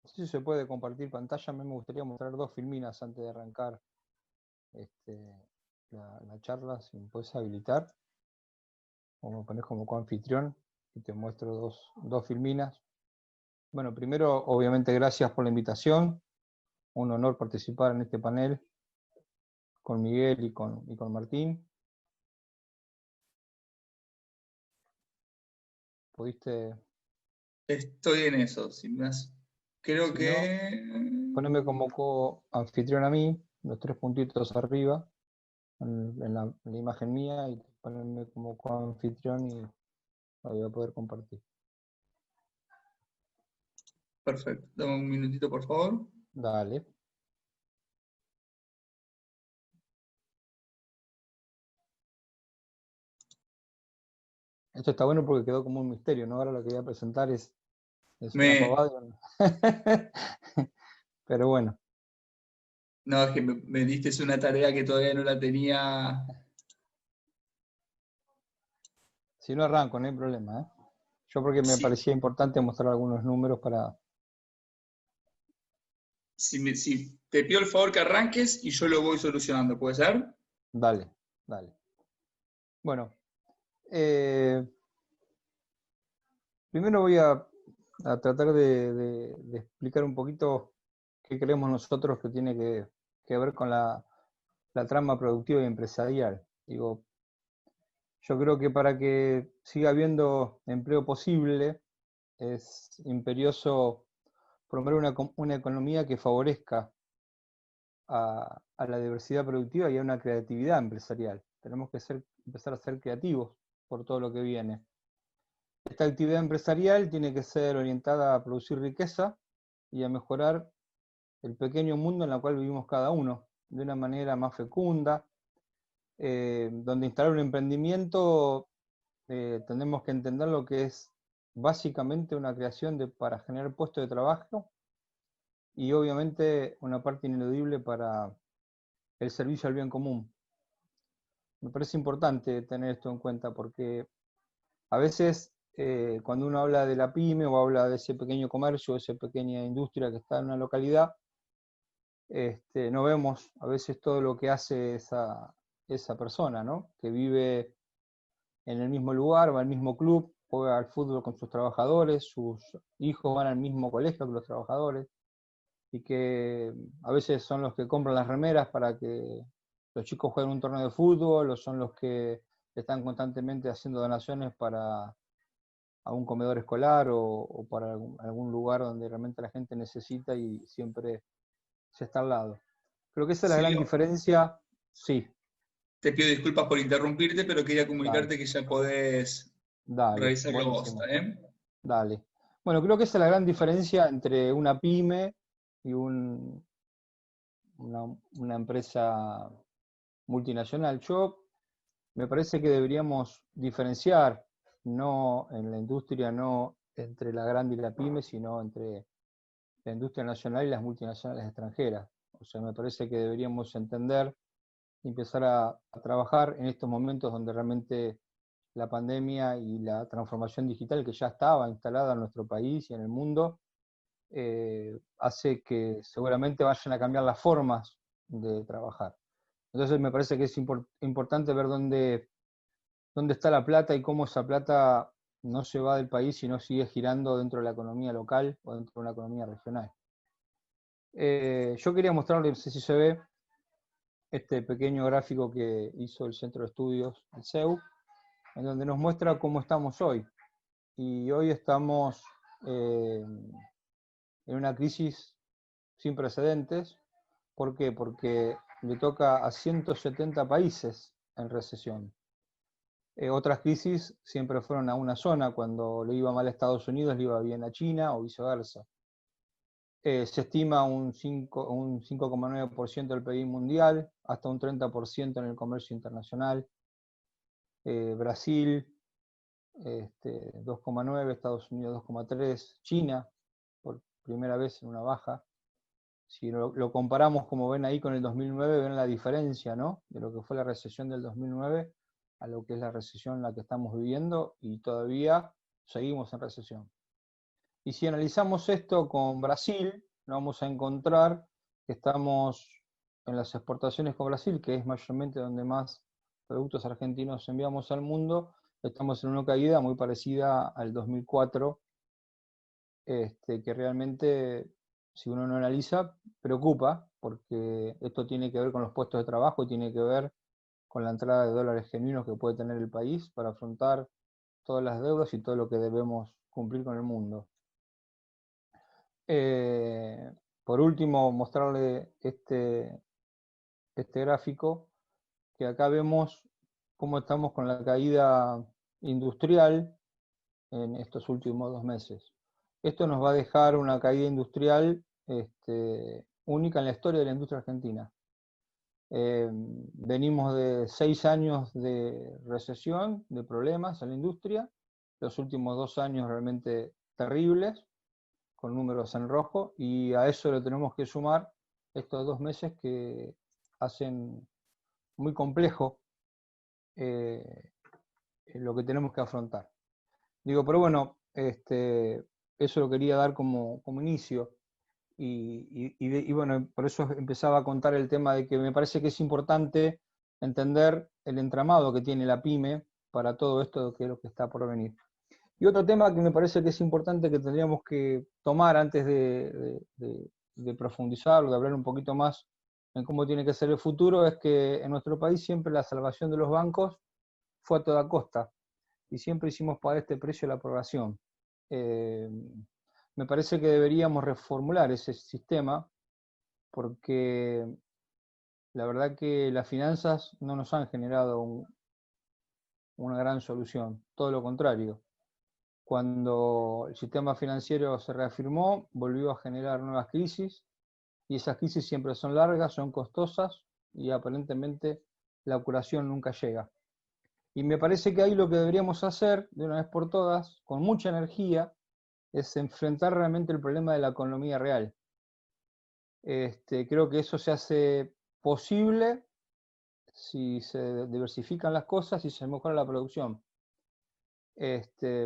Speaker 7: No sé si se puede compartir pantalla. A mí me gustaría mostrar dos filminas antes de arrancar la charla, si me puedes habilitar. O me pones como coanfitrión y te muestro dos filminas. Bueno, primero, obviamente, gracias por la invitación. Un honor participar en este panel con Miguel y con Martín. ¿Pudiste...?
Speaker 1: Estoy en eso, sin más. Creo que...
Speaker 7: No, poneme como coanfitrión a mí, los tres puntitos arriba, en la imagen mía, y ponerme como coanfitrión y lo voy a poder compartir.
Speaker 1: Perfecto. Dame un minutito, por favor.
Speaker 7: Dale. Esto está bueno porque quedó como un misterio, ¿no? Ahora lo que voy a presentar es una pavada. Pero bueno.
Speaker 1: No, es que me diste una tarea que todavía no la tenía.
Speaker 7: Si no arranco, no hay problema, ¿eh? Yo porque me parecía importante mostrar algunos números para...
Speaker 1: Si te pido el favor que arranques y yo lo voy solucionando, ¿puede ser?
Speaker 7: Dale, dale. Bueno, primero voy a a tratar de explicar un poquito qué creemos nosotros que tiene que ver con la trama productiva y empresarial. Digo, yo creo que para que siga habiendo empleo posible, es imperioso promover una economía que favorezca a la diversidad productiva y a una creatividad empresarial. Tenemos que empezar a ser creativos por todo lo que viene. Esta actividad empresarial tiene que ser orientada a producir riqueza y a mejorar el pequeño mundo en el cual vivimos cada uno, de una manera más fecunda, donde instalar un emprendimiento tenemos que entender lo que es básicamente una creación para generar puestos de trabajo y obviamente una parte ineludible para el servicio al bien común. Me parece importante tener esto en cuenta porque a veces cuando uno habla de la pyme o habla de ese pequeño comercio, de esa pequeña industria que está en una localidad, no vemos a veces todo lo que hace esa persona, ¿no? Que vive en el mismo lugar, va al mismo club, juega al fútbol con sus trabajadores, sus hijos van al mismo colegio que los trabajadores, y que a veces son los que compran las remeras para que los chicos jueguen un torneo de fútbol, o son los que están constantemente haciendo donaciones para a un comedor escolar o para algún lugar donde realmente la gente necesita y siempre se está al lado. Creo que esa es la gran diferencia. Sí.
Speaker 1: Te pido disculpas por interrumpirte, pero quería comunicarte que ya podés realizarlo vos, ¿está bien?
Speaker 7: Dale. Bueno, creo que esa es la gran diferencia entre una pyme y una empresa multinacional. Me parece que deberíamos diferenciar, no en la industria, no entre la grande y la pyme, sino entre la industria nacional y las multinacionales extranjeras. O sea, me parece que deberíamos entender y empezar a trabajar en estos momentos donde realmente la pandemia y la transformación digital que ya estaba instalada en nuestro país y en el mundo, hace que seguramente vayan a cambiar las formas de trabajar. Entonces me parece que es importante ver dónde está la plata y cómo esa plata no se va del país, sino sigue girando dentro de la economía local o dentro de una economía regional. Yo quería mostrarles, no sé si se ve, este pequeño gráfico que hizo el Centro de Estudios, el CEU, en donde nos muestra cómo estamos hoy. Y hoy estamos en una crisis sin precedentes. ¿Por qué? Porque le toca a 170 países en recesión. Otras crisis siempre fueron a una zona, cuando le iba mal a Estados Unidos, le iba bien a China o viceversa. Se estima un 5,9% del PIB mundial, hasta un 30% en el comercio internacional. Brasil, 2,9%, Estados Unidos 2,3%, China, por primera vez en una baja. Si lo comparamos, como ven ahí, con el 2009, ven la diferencia, ¿no? De lo que fue la recesión del 2009 a lo que es la recesión en la que estamos viviendo, y todavía seguimos en recesión. Y si analizamos esto con Brasil, vamos a encontrar que estamos en las exportaciones con Brasil, que es mayormente donde más productos argentinos enviamos al mundo, estamos en una caída muy parecida al 2004, que realmente, si uno no analiza, preocupa, porque esto tiene que ver con los puestos de trabajo y tiene que ver con la entrada de dólares genuinos que puede tener el país para afrontar todas las deudas y todo lo que debemos cumplir con el mundo. Por último, mostrarle este gráfico, que acá vemos cómo estamos con la caída industrial en estos últimos 2 meses. Esto nos va a dejar una caída industrial única en la historia de la industria argentina. Venimos de 6 años de recesión, de problemas en la industria, los últimos 2 años realmente terribles, con números en rojo, y a eso le tenemos que sumar estos 2 meses que hacen muy complejo lo que tenemos que afrontar. Digo, pero bueno, eso lo quería dar como inicio, y bueno, por eso empezaba a contar el tema de que me parece que es importante entender el entramado que tiene la pyme para todo esto que es lo que está por venir. Y otro tema que me parece que es importante que tendríamos que tomar antes de profundizar o de hablar un poquito más en cómo tiene que ser el futuro es que en nuestro país siempre la salvación de los bancos fue a toda costa y siempre hicimos pagar este precio la aprobación. Me parece que deberíamos reformular ese sistema porque la verdad que las finanzas no nos han generado una gran solución, todo lo contrario. Cuando el sistema financiero se reafirmó, volvió a generar nuevas crisis, y esas crisis siempre son largas, son costosas, y aparentemente la curación nunca llega. Y me parece que ahí lo que deberíamos hacer, de una vez por todas, con mucha energía, es enfrentar realmente el problema de la economía real. Creo que eso se hace posible si se diversifican las cosas y se mejora la producción.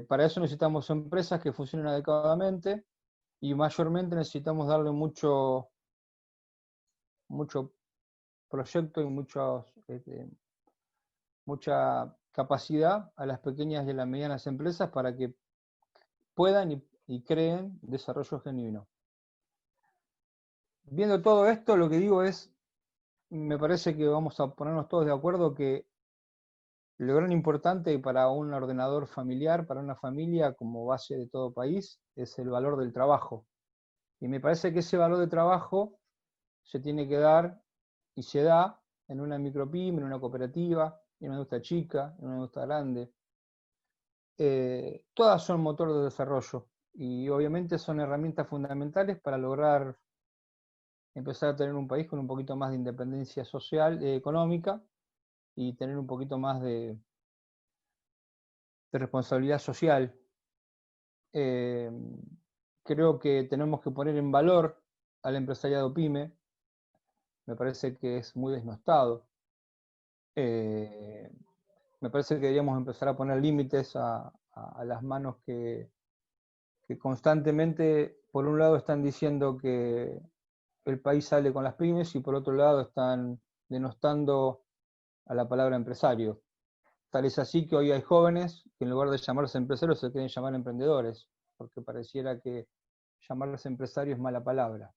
Speaker 7: Para eso necesitamos empresas que funcionen adecuadamente y mayormente necesitamos darle mucho proyecto y mucha capacidad a las pequeñas y a las medianas empresas para que puedan y creen desarrollo genuino. Viendo todo esto, lo que digo es, me parece que vamos a ponernos todos de acuerdo que lo gran importante para un ordenador familiar, para una familia como base de todo país, es el valor del trabajo. Y me parece que ese valor de trabajo se tiene que dar y se da en una micropyme, en una cooperativa, en una industria chica, en una industria grande. Todas son motor de desarrollo y obviamente son herramientas fundamentales para lograr empezar a tener un país con un poquito más de independencia social, económica, y tener un poquito más de responsabilidad social. Creo que tenemos que poner en valor al empresariado pyme. Me parece que es muy desnostado. Me parece que deberíamos empezar a poner límites a las manos que constantemente, por un lado, están diciendo que el país sale con las pymes y por otro lado están denostando a la palabra empresario. Tal es así que hoy hay jóvenes que en lugar de llamarse empresarios se quieren llamar emprendedores, porque pareciera que llamarse empresario es mala palabra.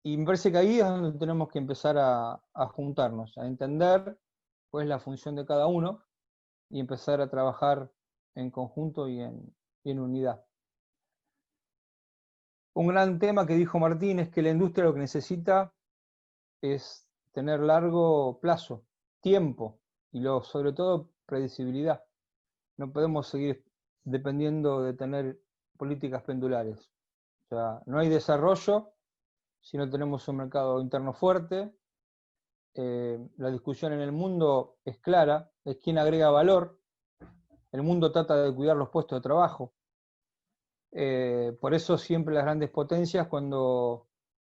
Speaker 7: Y me parece que ahí es donde tenemos que empezar a juntarnos, a entender cuál es la función de cada uno y empezar a trabajar en conjunto y en unidad. Un gran tema que dijo Martín es que la industria lo que necesita es tener largo plazo, tiempo y sobre todo predecibilidad. No podemos seguir dependiendo de tener políticas pendulares. O sea, no hay desarrollo si no tenemos un mercado interno fuerte. La discusión en el mundo es clara, es quién agrega valor. El mundo trata de cuidar los puestos de trabajo. Por eso siempre las grandes potencias, cuando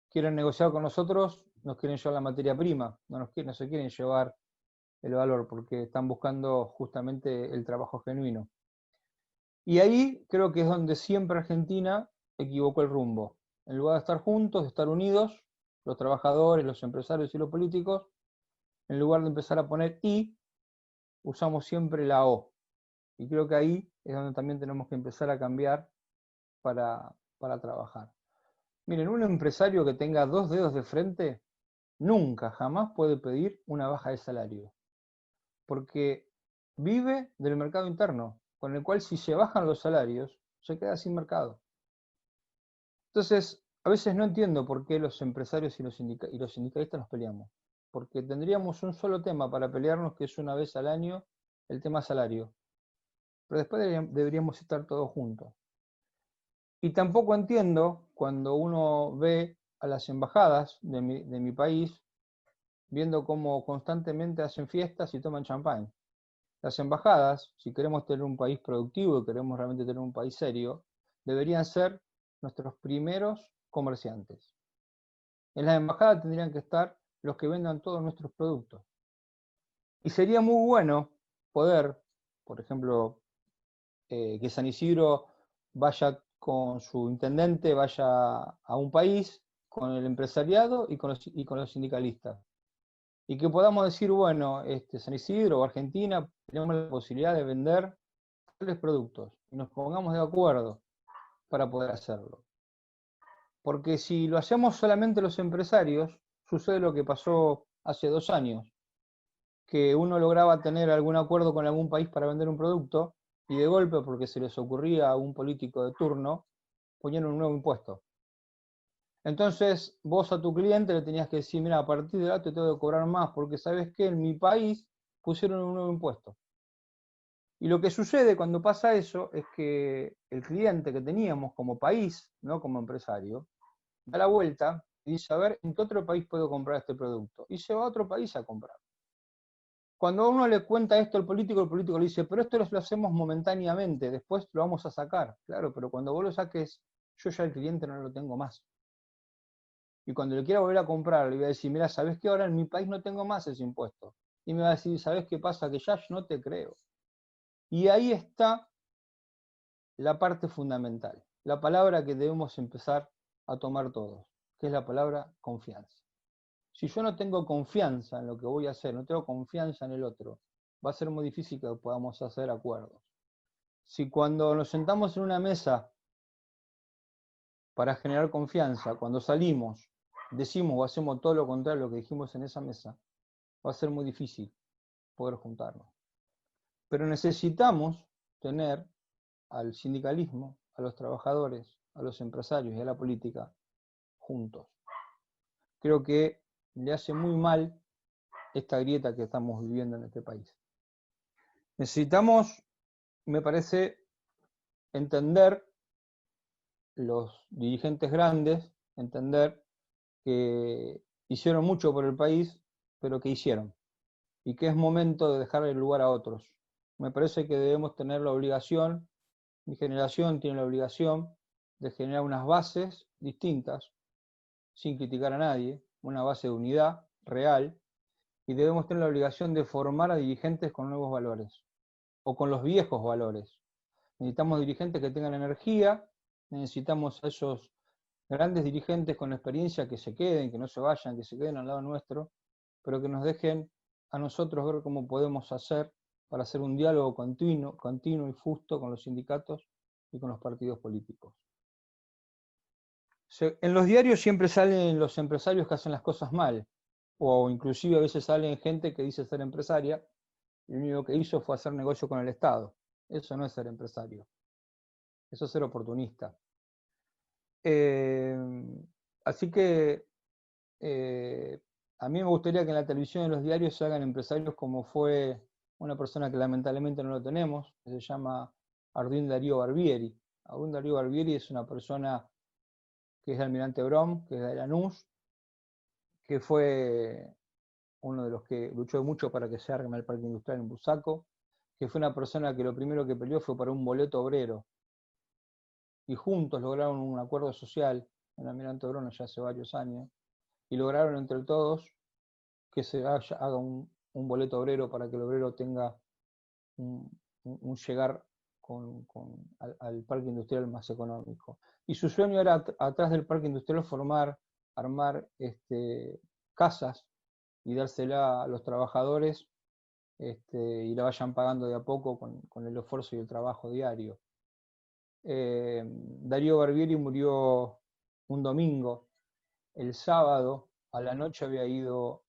Speaker 7: quieren negociar con nosotros, nos quieren llevar la materia prima, no se quieren llevar el valor, porque están buscando justamente el trabajo genuino. Y ahí creo que es donde siempre Argentina equivocó el rumbo. En lugar de estar juntos, de estar unidos, los trabajadores, los empresarios y los políticos, en lugar de empezar a poner I, usamos siempre la O. Y creo que ahí es donde también tenemos que empezar a cambiar para trabajar. Miren, un empresario que tenga 2 dedos de frente nunca, jamás puede pedir una baja de salario, porque vive del mercado interno, con el cual si se bajan los salarios, se queda sin mercado. Entonces, a veces no entiendo por qué los empresarios y los sindicalistas nos peleamos, porque tendríamos un solo tema para pelearnos, que es una vez al año el tema salario, pero después deberíamos estar todos juntos. Y tampoco entiendo cuando uno ve a las embajadas de mi país, viendo cómo constantemente hacen fiestas y toman champán. Las embajadas, si queremos tener un país productivo y queremos realmente tener un país serio, deberían ser nuestros primeros comerciantes. En las embajadas tendrían que estar los que vendan todos nuestros productos. Y sería muy bueno poder, por ejemplo, que San Isidro vaya con su intendente, vaya a un país con el empresariado y con los sindicalistas. Y que podamos decir, bueno, San Isidro o Argentina, tenemos la posibilidad de vender tales productos y nos pongamos de acuerdo para poder hacerlo. Porque si lo hacemos solamente los empresarios, sucede lo que pasó hace 2 años, que uno lograba tener algún acuerdo con algún país para vender un producto y de golpe, porque se les ocurría a un político de turno, ponían un nuevo impuesto. Entonces vos a tu cliente le tenías que decir, mira, a partir de ahora te tengo que cobrar más, porque sabes que en mi país pusieron un nuevo impuesto. Y lo que sucede cuando pasa eso es que el cliente que teníamos como país, no como empresario, da la vuelta y dice, a ver, ¿en qué otro país puedo comprar este producto? Y se va a otro país a comprar. Cuando a uno le cuenta esto al político, el político le dice, pero esto lo hacemos momentáneamente, después lo vamos a sacar. Claro, pero cuando vos lo saques, yo ya el cliente no lo tengo más. Y cuando le quiera volver a comprar, le voy a decir, mira, ¿sabés qué? Ahora en mi país no tengo más ese impuesto. Y me va a decir, ¿sabés qué pasa? Que ya yo no te creo. Y ahí está la parte fundamental, la palabra que debemos empezar a tomar todos, que es la palabra confianza. Si yo no tengo confianza en lo que voy a hacer, no tengo confianza en el otro, va a ser muy difícil que podamos hacer acuerdos. Si cuando nos sentamos en una mesa para generar confianza, cuando salimos, decimos o hacemos todo lo contrario a lo que dijimos en esa mesa, va a ser muy difícil poder juntarnos. Pero necesitamos tener al sindicalismo, a los trabajadores, a los empresarios y a la política juntos. Creo que le hace muy mal esta grieta que estamos viviendo en este país. Necesitamos, me parece, entender los dirigentes grandes, entender que hicieron mucho por el país, pero que hicieron, y que es momento de dejar el lugar a otros. Me parece que debemos tener la obligación, mi generación tiene la obligación de generar unas bases distintas, sin criticar a nadie, una base de unidad real, y debemos tener la obligación de formar a dirigentes con nuevos valores, o con los viejos valores. Necesitamos dirigentes que tengan energía, necesitamos a esos grandes dirigentes con experiencia que se queden, que no se vayan, que se queden al lado nuestro, pero que nos dejen a nosotros ver cómo podemos hacer para hacer un diálogo continuo y justo con los sindicatos y con los partidos políticos. En los diarios siempre salen los empresarios que hacen las cosas mal, o inclusive a veces salen gente que dice ser empresaria, y lo único que hizo fue hacer negocio con el Estado. Eso no es ser empresario, eso es ser oportunista. Así que a mí me gustaría que en la televisión y en los diarios se hagan empresarios como fue una persona que lamentablemente no lo tenemos, que se llama Ardín Darío Barbieri. Ardín Darío Barbieri es una persona que es de Almirante Brown, que es de Lanús, que fue uno de los que luchó mucho para que se arme el parque industrial en Busaco, que fue una persona que lo primero que peleó fue para un boleto obrero, y juntos lograron un acuerdo social en Almirante Brown ya hace varios años, y lograron entre todos que se haga un boleto obrero para que el obrero tenga un llegar al parque industrial más económico. Y su sueño era, atrás del parque industrial, armar casas y dársela a los trabajadores y la vayan pagando de a poco con el esfuerzo y el trabajo diario. Darío Barbieri murió un domingo. El sábado a la noche había ido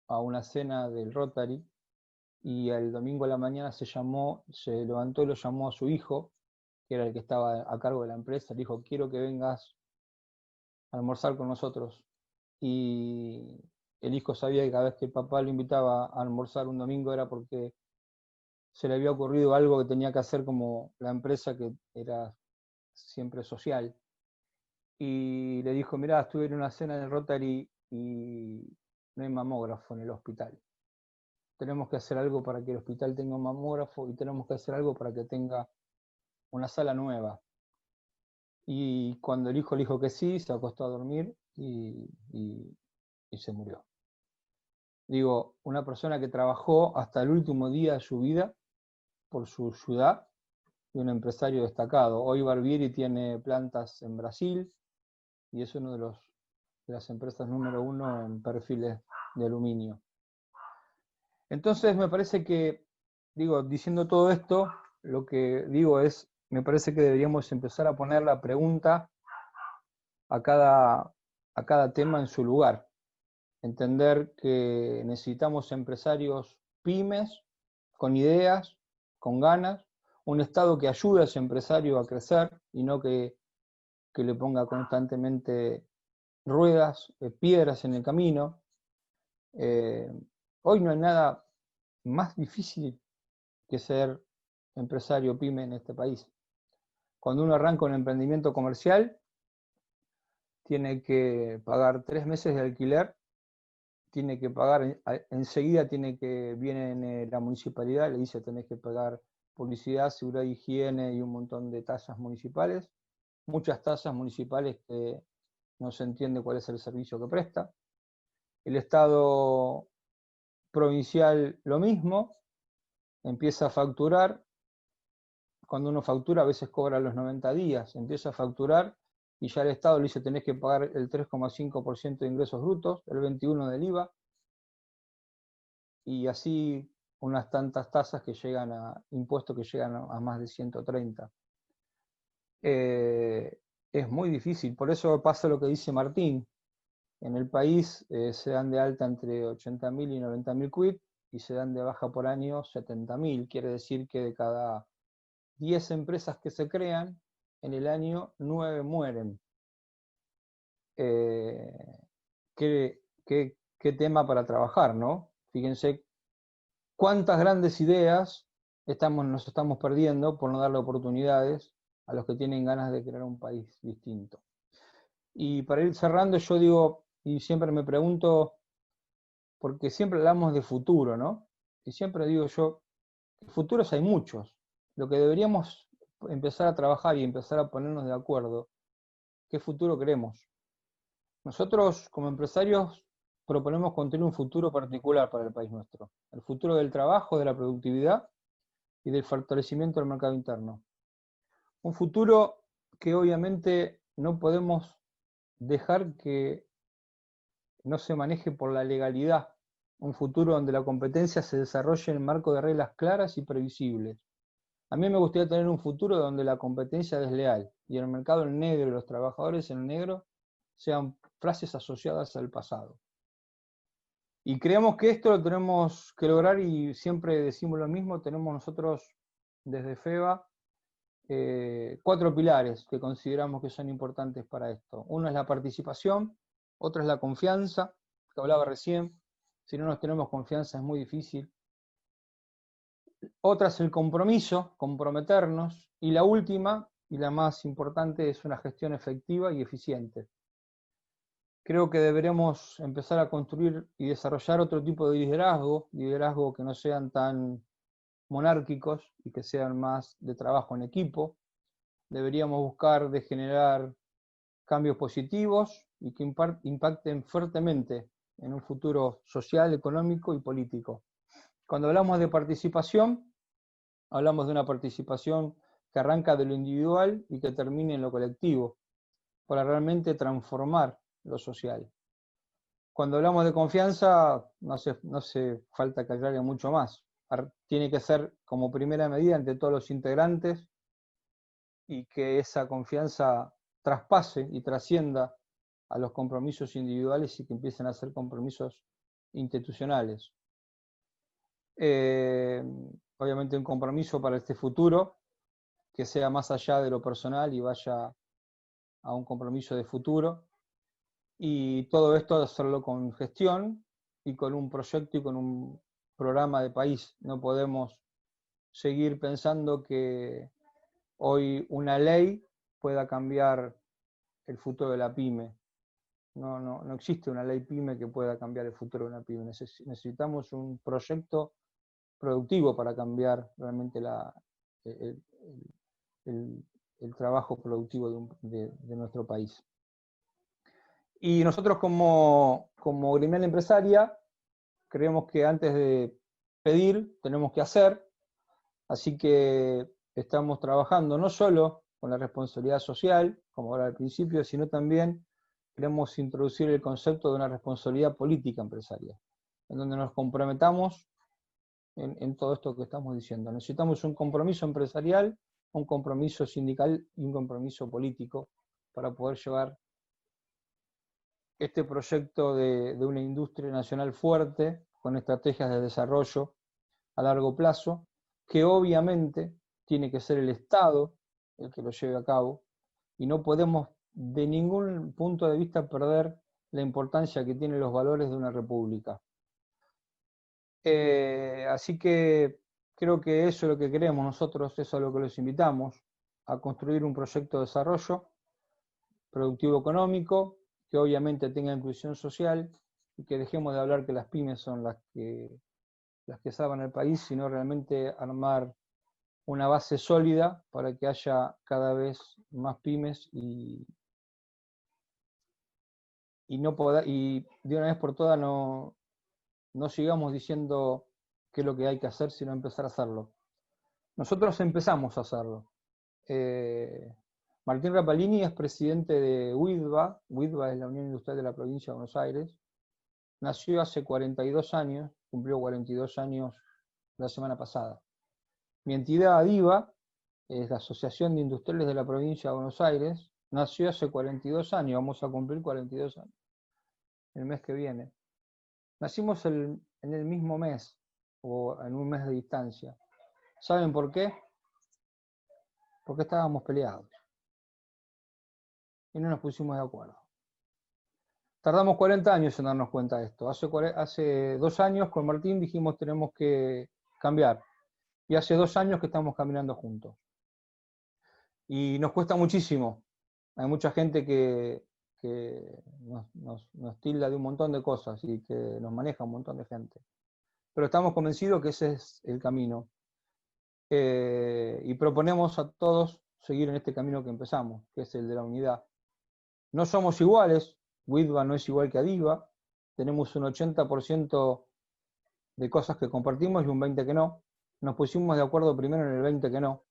Speaker 7: a una cena del Rotary y el domingo a la mañana se levantó y lo llamó a su hijo, que era el que estaba a cargo de la empresa. Le dijo, quiero que vengas a almorzar con nosotros. Y el hijo sabía que cada vez que el papá lo invitaba a almorzar un domingo era porque se le había ocurrido algo que tenía que hacer como la empresa, que era siempre social. Y le dijo, mirá, estuve en una cena en el Rotary y no hay mamógrafo en el hospital. Tenemos que hacer algo para que el hospital tenga un mamógrafo y tenemos que hacer algo para que tenga una sala nueva. Y cuando el hijo le dijo que sí, se acostó a dormir y se murió. Digo, una persona que trabajó hasta el último día de su vida por su ciudad y un empresario destacado. Hoy Barbieri tiene plantas en Brasil y es uno de las empresas número 1 en perfiles de aluminio. Entonces me parece que, diciendo todo esto, lo que digo es, me parece que deberíamos empezar a poner la pregunta a cada tema en su lugar. Entender que necesitamos empresarios pymes, con ideas, con ganas, un Estado que ayude a ese empresario a crecer y no que le ponga constantemente ruedas, piedras en el camino. Hoy no hay nada más difícil que ser empresario pyme en este país. Cuando uno arranca un emprendimiento comercial, tiene que pagar 3 meses de alquiler, tiene que pagar, enseguida viene la municipalidad, le dice tenés que pagar publicidad, seguridad, higiene y un montón de tasas municipales, muchas tasas municipales que no se entiende cuál es el servicio que presta. El Estado provincial lo mismo, empieza a facturar, cuando uno factura a veces cobra los 90 días, empieza a facturar y ya el Estado le dice tenés que pagar el 3,5% de ingresos brutos, el 21% del IVA, y así unas tantas tasas que llegan a impuestos que llegan a más de 130. Es muy difícil, por eso pasa lo que dice Martín. En el país se dan de alta entre 80.000 y 90.000 quit y se dan de baja por año 70.000. Quiere decir que de cada 10 empresas que se crean, en el año 9 mueren. ¿Qué tema para trabajar, ¿no? Fíjense cuántas grandes ideas nos estamos perdiendo por no darle oportunidades a los que tienen ganas de crear un país distinto. Y para ir cerrando, yo digo, y siempre me pregunto, porque siempre hablamos de futuro, ¿no? Y siempre digo yo, futuros hay muchos. Lo que deberíamos empezar a trabajar y empezar a ponernos de acuerdo, ¿qué futuro queremos? Nosotros, como empresarios, proponemos construir un futuro particular para el país nuestro. El futuro del trabajo, de la productividad y del fortalecimiento del mercado interno. Un futuro que obviamente no podemos dejar que no se maneje por la legalidad. Un futuro donde la competencia se desarrolle en el marco de reglas claras y previsibles. A mí me gustaría tener un futuro donde la competencia desleal y el mercado en negro y los trabajadores en negro sean frases asociadas al pasado. Y creemos que esto lo tenemos que lograr y siempre decimos lo mismo, tenemos nosotros desde FEBA 4 pilares que consideramos que son importantes para esto. Uno es la participación, otro es la confianza, que hablaba recién, si no nos tenemos confianza es muy difícil. Otra es el compromiso, comprometernos, y la última, y la más importante, es una gestión efectiva y eficiente. Creo que deberemos empezar a construir y desarrollar otro tipo de liderazgo que no sean tan monárquicos y que sean más de trabajo en equipo. Deberíamos buscar de generar cambios positivos y que impacten fuertemente en un futuro social, económico y político. Cuando hablamos de participación, hablamos de una participación que arranca de lo individual y que termine en lo colectivo, para realmente transformar lo social. Cuando hablamos de confianza, no hace falta que aclare mucho más. Tiene que ser como primera medida entre todos los integrantes y que esa confianza traspase y trascienda a los compromisos individuales y que empiecen a ser compromisos institucionales. Obviamente un compromiso para este futuro que sea más allá de lo personal y vaya a un compromiso de futuro. Y todo esto hacerlo con gestión y con un proyecto y con un programa de país. No podemos seguir pensando que hoy una ley pueda cambiar el futuro de la pyme. No existe una ley pyme que pueda cambiar el futuro de una pyme. Necesitamos un proyecto productivo para cambiar realmente el trabajo productivo de nuestro país. Y nosotros como gremial empresaria creemos que antes de pedir tenemos que hacer, así que estamos trabajando no solo con la responsabilidad social, como era al principio, sino también queremos introducir el concepto de una responsabilidad política empresarial, en donde nos comprometamos en todo esto que estamos diciendo. Necesitamos un compromiso empresarial, un compromiso sindical y un compromiso político para poder llevar este proyecto de una industria nacional fuerte, con estrategias de desarrollo a largo plazo, que obviamente tiene que ser el Estado el que lo lleve a cabo, y no podemos de ningún punto de vista perder la importancia que tienen los valores de una república. Así que creo que eso es lo que queremos nosotros, eso es a lo que los invitamos, a construir un proyecto de desarrollo productivo económico, que obviamente tenga inclusión social, y que dejemos de hablar que las pymes son las que salvan el país, sino realmente armar una base sólida para que haya cada vez más pymes y de una vez por todas no sigamos diciendo qué es lo que hay que hacer, sino empezar a hacerlo. Nosotros empezamos a hacerlo. Martín Rapalini es presidente de UIDVA. UIDVA es la Unión Industrial de la Provincia de Buenos Aires. Nació hace 42 años, cumplió 42 años la semana pasada. Mi entidad ADIVA, es la Asociación de Industriales de la Provincia de Buenos Aires, nació hace 42 años, vamos a cumplir 42 años el mes que viene. Nacimos en el mismo mes, o en un mes de distancia. ¿Saben por qué? Porque estábamos peleados y no nos pusimos de acuerdo. Tardamos 40 años en darnos cuenta de esto. Hace 2 años con Martín dijimos tenemos que cambiar. Y hace 2 años que estamos caminando juntos. Y nos cuesta muchísimo. Hay mucha gente que nos tilda de un montón de cosas y que nos maneja un montón de gente. Pero estamos convencidos que ese es el camino. Y proponemos a todos seguir en este camino que empezamos, que es el de la unidad. No somos iguales, UIDVA no es igual que ADIVA, tenemos un 80% de cosas que compartimos y un 20% que no. Nos pusimos de acuerdo primero en el 20% que no,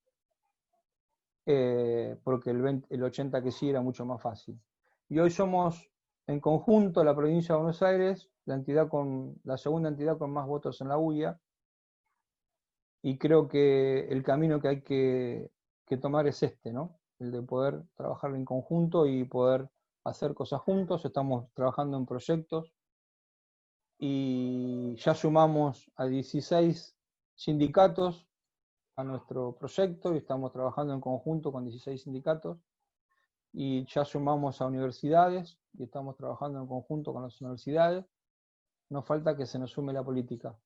Speaker 7: porque el 80% que sí era mucho más fácil. Y hoy somos, en conjunto, la provincia de Buenos Aires, la segunda entidad con más votos en la UIA, y creo que el camino que hay que tomar es este, ¿no? El de poder trabajar en conjunto y poder hacer cosas juntos. Estamos trabajando en proyectos y ya sumamos a 16 sindicatos a nuestro proyecto y estamos trabajando en conjunto con 16 sindicatos, y ya sumamos a universidades y estamos trabajando en conjunto con las universidades. Nos falta que se nos sume la política.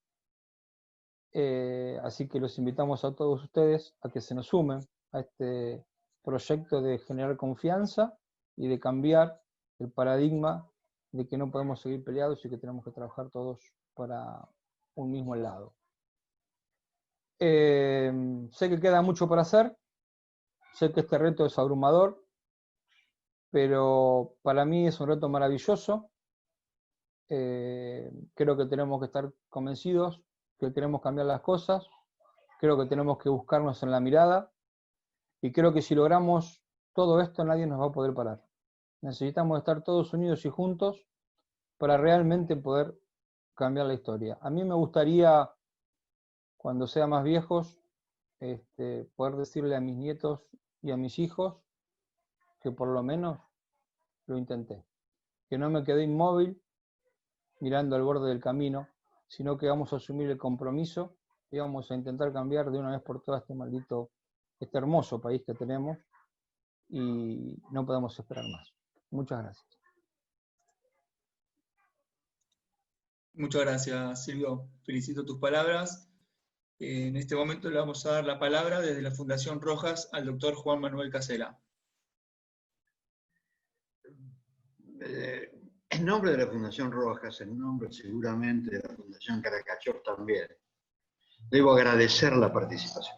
Speaker 7: Así que los invitamos a todos ustedes a que se nos sumen a este proyecto de generar confianza y de cambiar el paradigma de que no podemos seguir peleados y que tenemos que trabajar todos para un mismo lado. Sé que queda mucho por hacer, sé que este reto es abrumador, pero para mí es un reto maravilloso. Creo que tenemos que estar convencidos que queremos cambiar las cosas, creo que tenemos que buscarnos en la mirada, y creo que si logramos todo esto nadie nos va a poder parar. Necesitamos estar todos unidos y juntos para realmente poder cambiar la historia. A mí me gustaría, cuando sea más viejos, poder decirle a mis nietos y a mis hijos que por lo menos lo intenté, que no me quedé inmóvil mirando al borde del camino, sino que vamos a asumir el compromiso y vamos a intentar cambiar de una vez por todas este hermoso país que tenemos, y no podemos esperar más. Muchas gracias.
Speaker 1: Muchas gracias, Silvio. Felicito tus palabras. En este momento le vamos a dar la palabra desde la Fundación Rojas al doctor Juan Manuel Casela.
Speaker 8: En nombre de la Fundación Rojas, en nombre seguramente de la Fundación Caracachov también, debo agradecer la participación.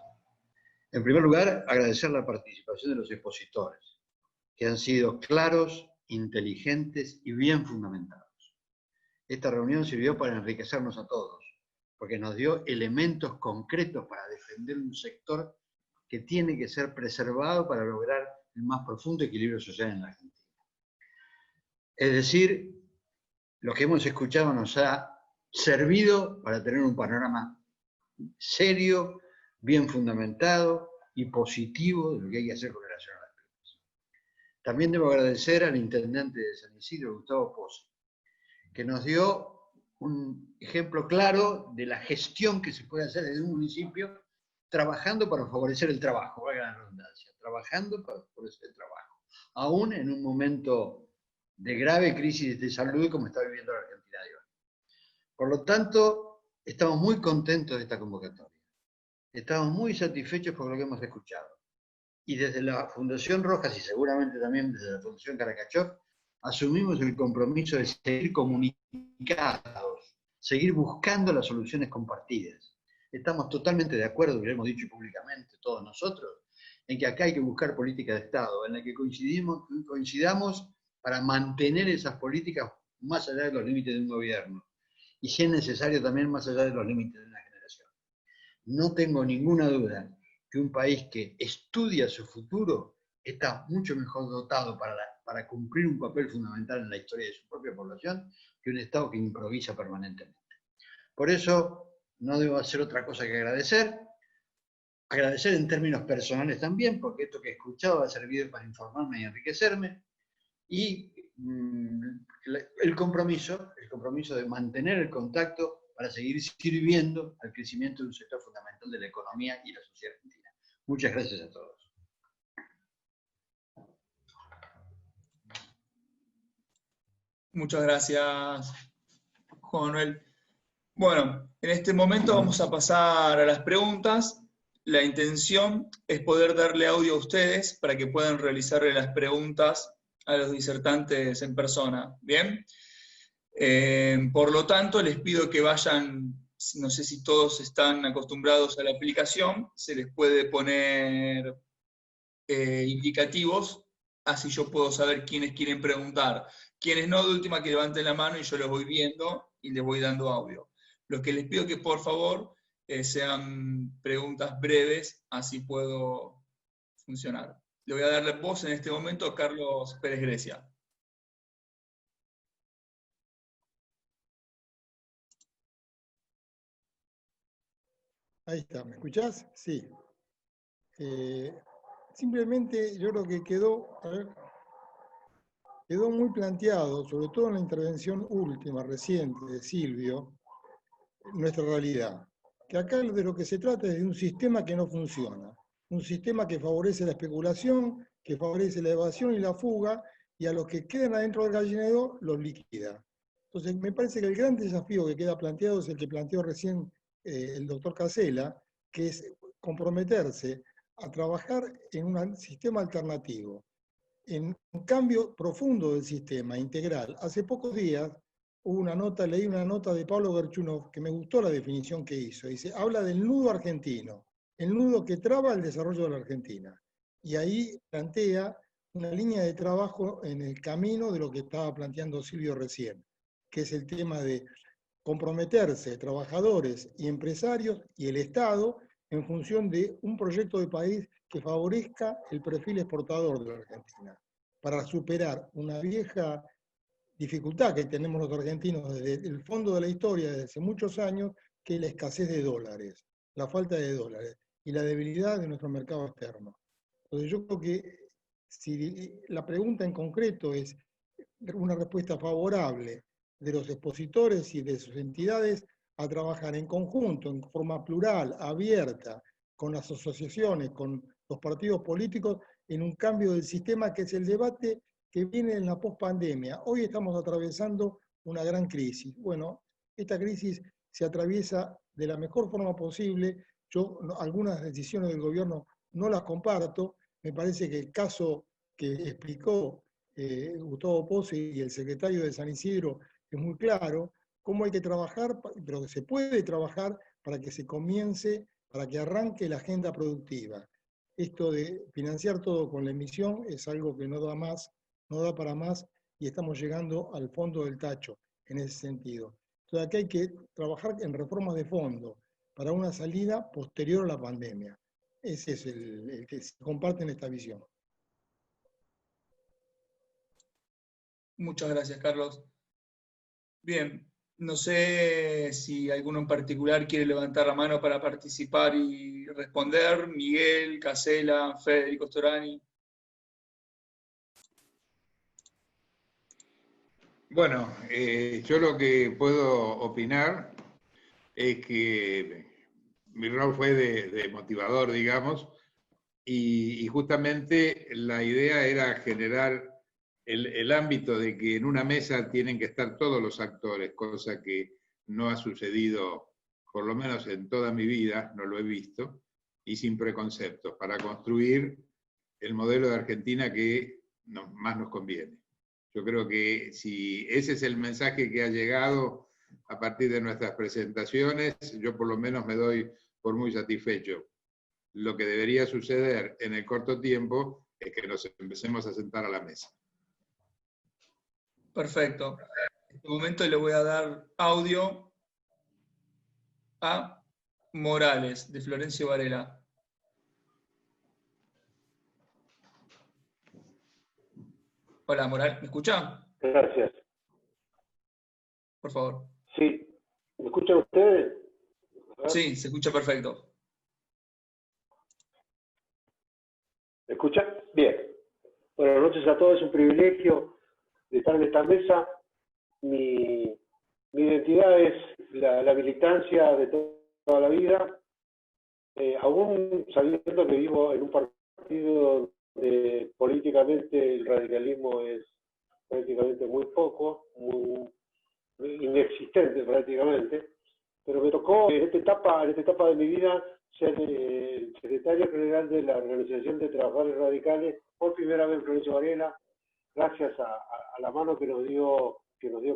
Speaker 8: En primer lugar, agradecer la participación de los expositores, que han sido claros, inteligentes y bien fundamentados. Esta reunión sirvió para enriquecernos a todos, porque nos dio elementos concretos para defender un sector que tiene que ser preservado para lograr el más profundo equilibrio social en la Argentina. Es decir, lo que hemos escuchado nos ha servido para tener un panorama serio, bien fundamentado y positivo de lo que hay que hacer con relación a las pymes. También debo agradecer al intendente de San Isidro, Gustavo Pozzi, que nos dio un ejemplo claro de la gestión que se puede hacer desde un municipio trabajando para favorecer el trabajo, valga la redundancia, trabajando para favorecer el trabajo, aún en un momento de grave crisis de salud como está viviendo la Argentina de hoy. Por lo tanto, estamos muy contentos de esta convocatoria. Estamos muy satisfechos por lo que hemos escuchado. Y desde la Fundación Rojas y seguramente también desde la Fundación Caracachov, asumimos el compromiso de seguir comunicados, seguir buscando las soluciones compartidas. Estamos totalmente de acuerdo, lo hemos dicho públicamente todos nosotros, en que acá hay que buscar política de Estado, en la que coincidamos para mantener esas políticas más allá de los límites de un gobierno, y si es necesario también más allá de los límites de una generación. No tengo ninguna duda que un país que estudia su futuro está mucho mejor dotado para cumplir un papel fundamental en la historia de su propia población que un Estado que improvisa permanentemente. Por eso no debo hacer otra cosa que agradecer en términos personales también, porque esto que he escuchado ha servido para informarme y enriquecerme, y el compromiso de mantener el contacto para seguir sirviendo al crecimiento de un sector fundamental de la economía y la sociedad argentina. Muchas gracias a todos.
Speaker 1: Muchas gracias, Juan Manuel. Bueno, en este momento vamos a pasar a las preguntas. La intención es poder darle audio a ustedes para que puedan realizarle las preguntas a los disertantes en persona. ¿Bien? Por lo tanto, les pido que vayan, no sé si todos están acostumbrados a la aplicación, se les puede poner indicativos, así yo puedo saber quiénes quieren preguntar. Quienes no, de última que levanten la mano y yo los voy viendo y les voy dando audio. Lo que les pido que por favor sean preguntas breves, así puedo funcionar. Le voy a darle voz en este momento a Carlos Pérez Grecia.
Speaker 9: Ahí está, ¿me escuchás? Sí. Simplemente yo creo que quedó muy planteado, sobre todo en la intervención última, reciente, de Silvio, nuestra realidad. Que acá de lo que se trata es de un sistema que no funciona. Un sistema que favorece la especulación, que favorece la evasión y la fuga, y a los que quedan adentro del gallinero los liquida. Entonces, me parece que el gran desafío que queda planteado es el que planteó recién el doctor Casella, que es comprometerse a trabajar en un sistema alternativo, en un cambio profundo del sistema, integral. Hace pocos días leí una nota de Pablo Gerchunov que me gustó la definición que hizo. Dice, habla del nudo argentino, el nudo que traba el desarrollo de la Argentina. Y ahí plantea una línea de trabajo en el camino de lo que estaba planteando Silvio recién, que es el tema de comprometerse trabajadores y empresarios y el Estado en función de un proyecto de país que favorezca el perfil exportador de la Argentina, para superar una vieja dificultad que tenemos los argentinos desde el fondo de la historia, desde hace muchos años, que es la escasez de dólares, la falta de dólares y la debilidad de nuestro mercado externo. Entonces yo creo que si la pregunta en concreto es una respuesta favorable de los expositores y de sus entidades a trabajar en conjunto, en forma plural, abierta, con las asociaciones, con los partidos políticos, en un cambio del sistema que es el debate que viene en la pospandemia. Hoy estamos atravesando una gran crisis. Bueno, esta crisis se atraviesa de la mejor forma posible. Yo algunas decisiones del gobierno no las comparto. Me parece que el caso que explicó Gustavo Pozzi y el secretario de San Isidro es muy claro, cómo hay que trabajar, pero que se puede trabajar para que se comience, para que arranque la agenda productiva. Esto de financiar todo con la emisión es algo que no da más, no da para más, y estamos llegando al fondo del tacho en ese sentido. Entonces aquí hay que trabajar en reformas de fondo para una salida posterior a la pandemia. Ese es el que se comparte en esta visión.
Speaker 1: Muchas gracias, Carlos. Bien, No sé si alguno en particular quiere levantar la mano para participar y responder. Miguel, Casela, Federico Storani.
Speaker 3: Bueno, yo lo que puedo opinar es que mi rol fue de motivador, digamos, y justamente la idea era generar el ámbito de que en una mesa tienen que estar todos los actores, cosa que no ha sucedido, por lo menos en toda mi vida, no lo he visto, y sin preconceptos, para construir el modelo de Argentina que más nos conviene. Yo creo que si ese es el mensaje que ha llegado a partir de nuestras presentaciones, yo por lo menos me doy por muy satisfecho. Lo que debería suceder en el corto tiempo es que nos empecemos a sentar a la mesa.
Speaker 1: Perfecto. En este momento le voy a dar audio a Morales, de Florencio Varela. Hola, Morales, ¿me escucha?
Speaker 10: Gracias.
Speaker 1: Por favor.
Speaker 10: Sí. ¿Me escuchan ustedes?
Speaker 1: Sí, se escucha perfecto.
Speaker 10: ¿Me escuchan? Bien. Buenas noches a todos. Es un privilegio de estar en esta mesa. Mi identidad es la militancia de toda la vida. Aún sabiendo que vivo en un partido donde políticamente el radicalismo es prácticamente muy poco, muy inexistente prácticamente, pero me tocó en esta etapa de mi vida ser el secretario general de la Organización de Trabajadores Radicales, por primera vez en Florencio Varela, gracias a la mano que nos dio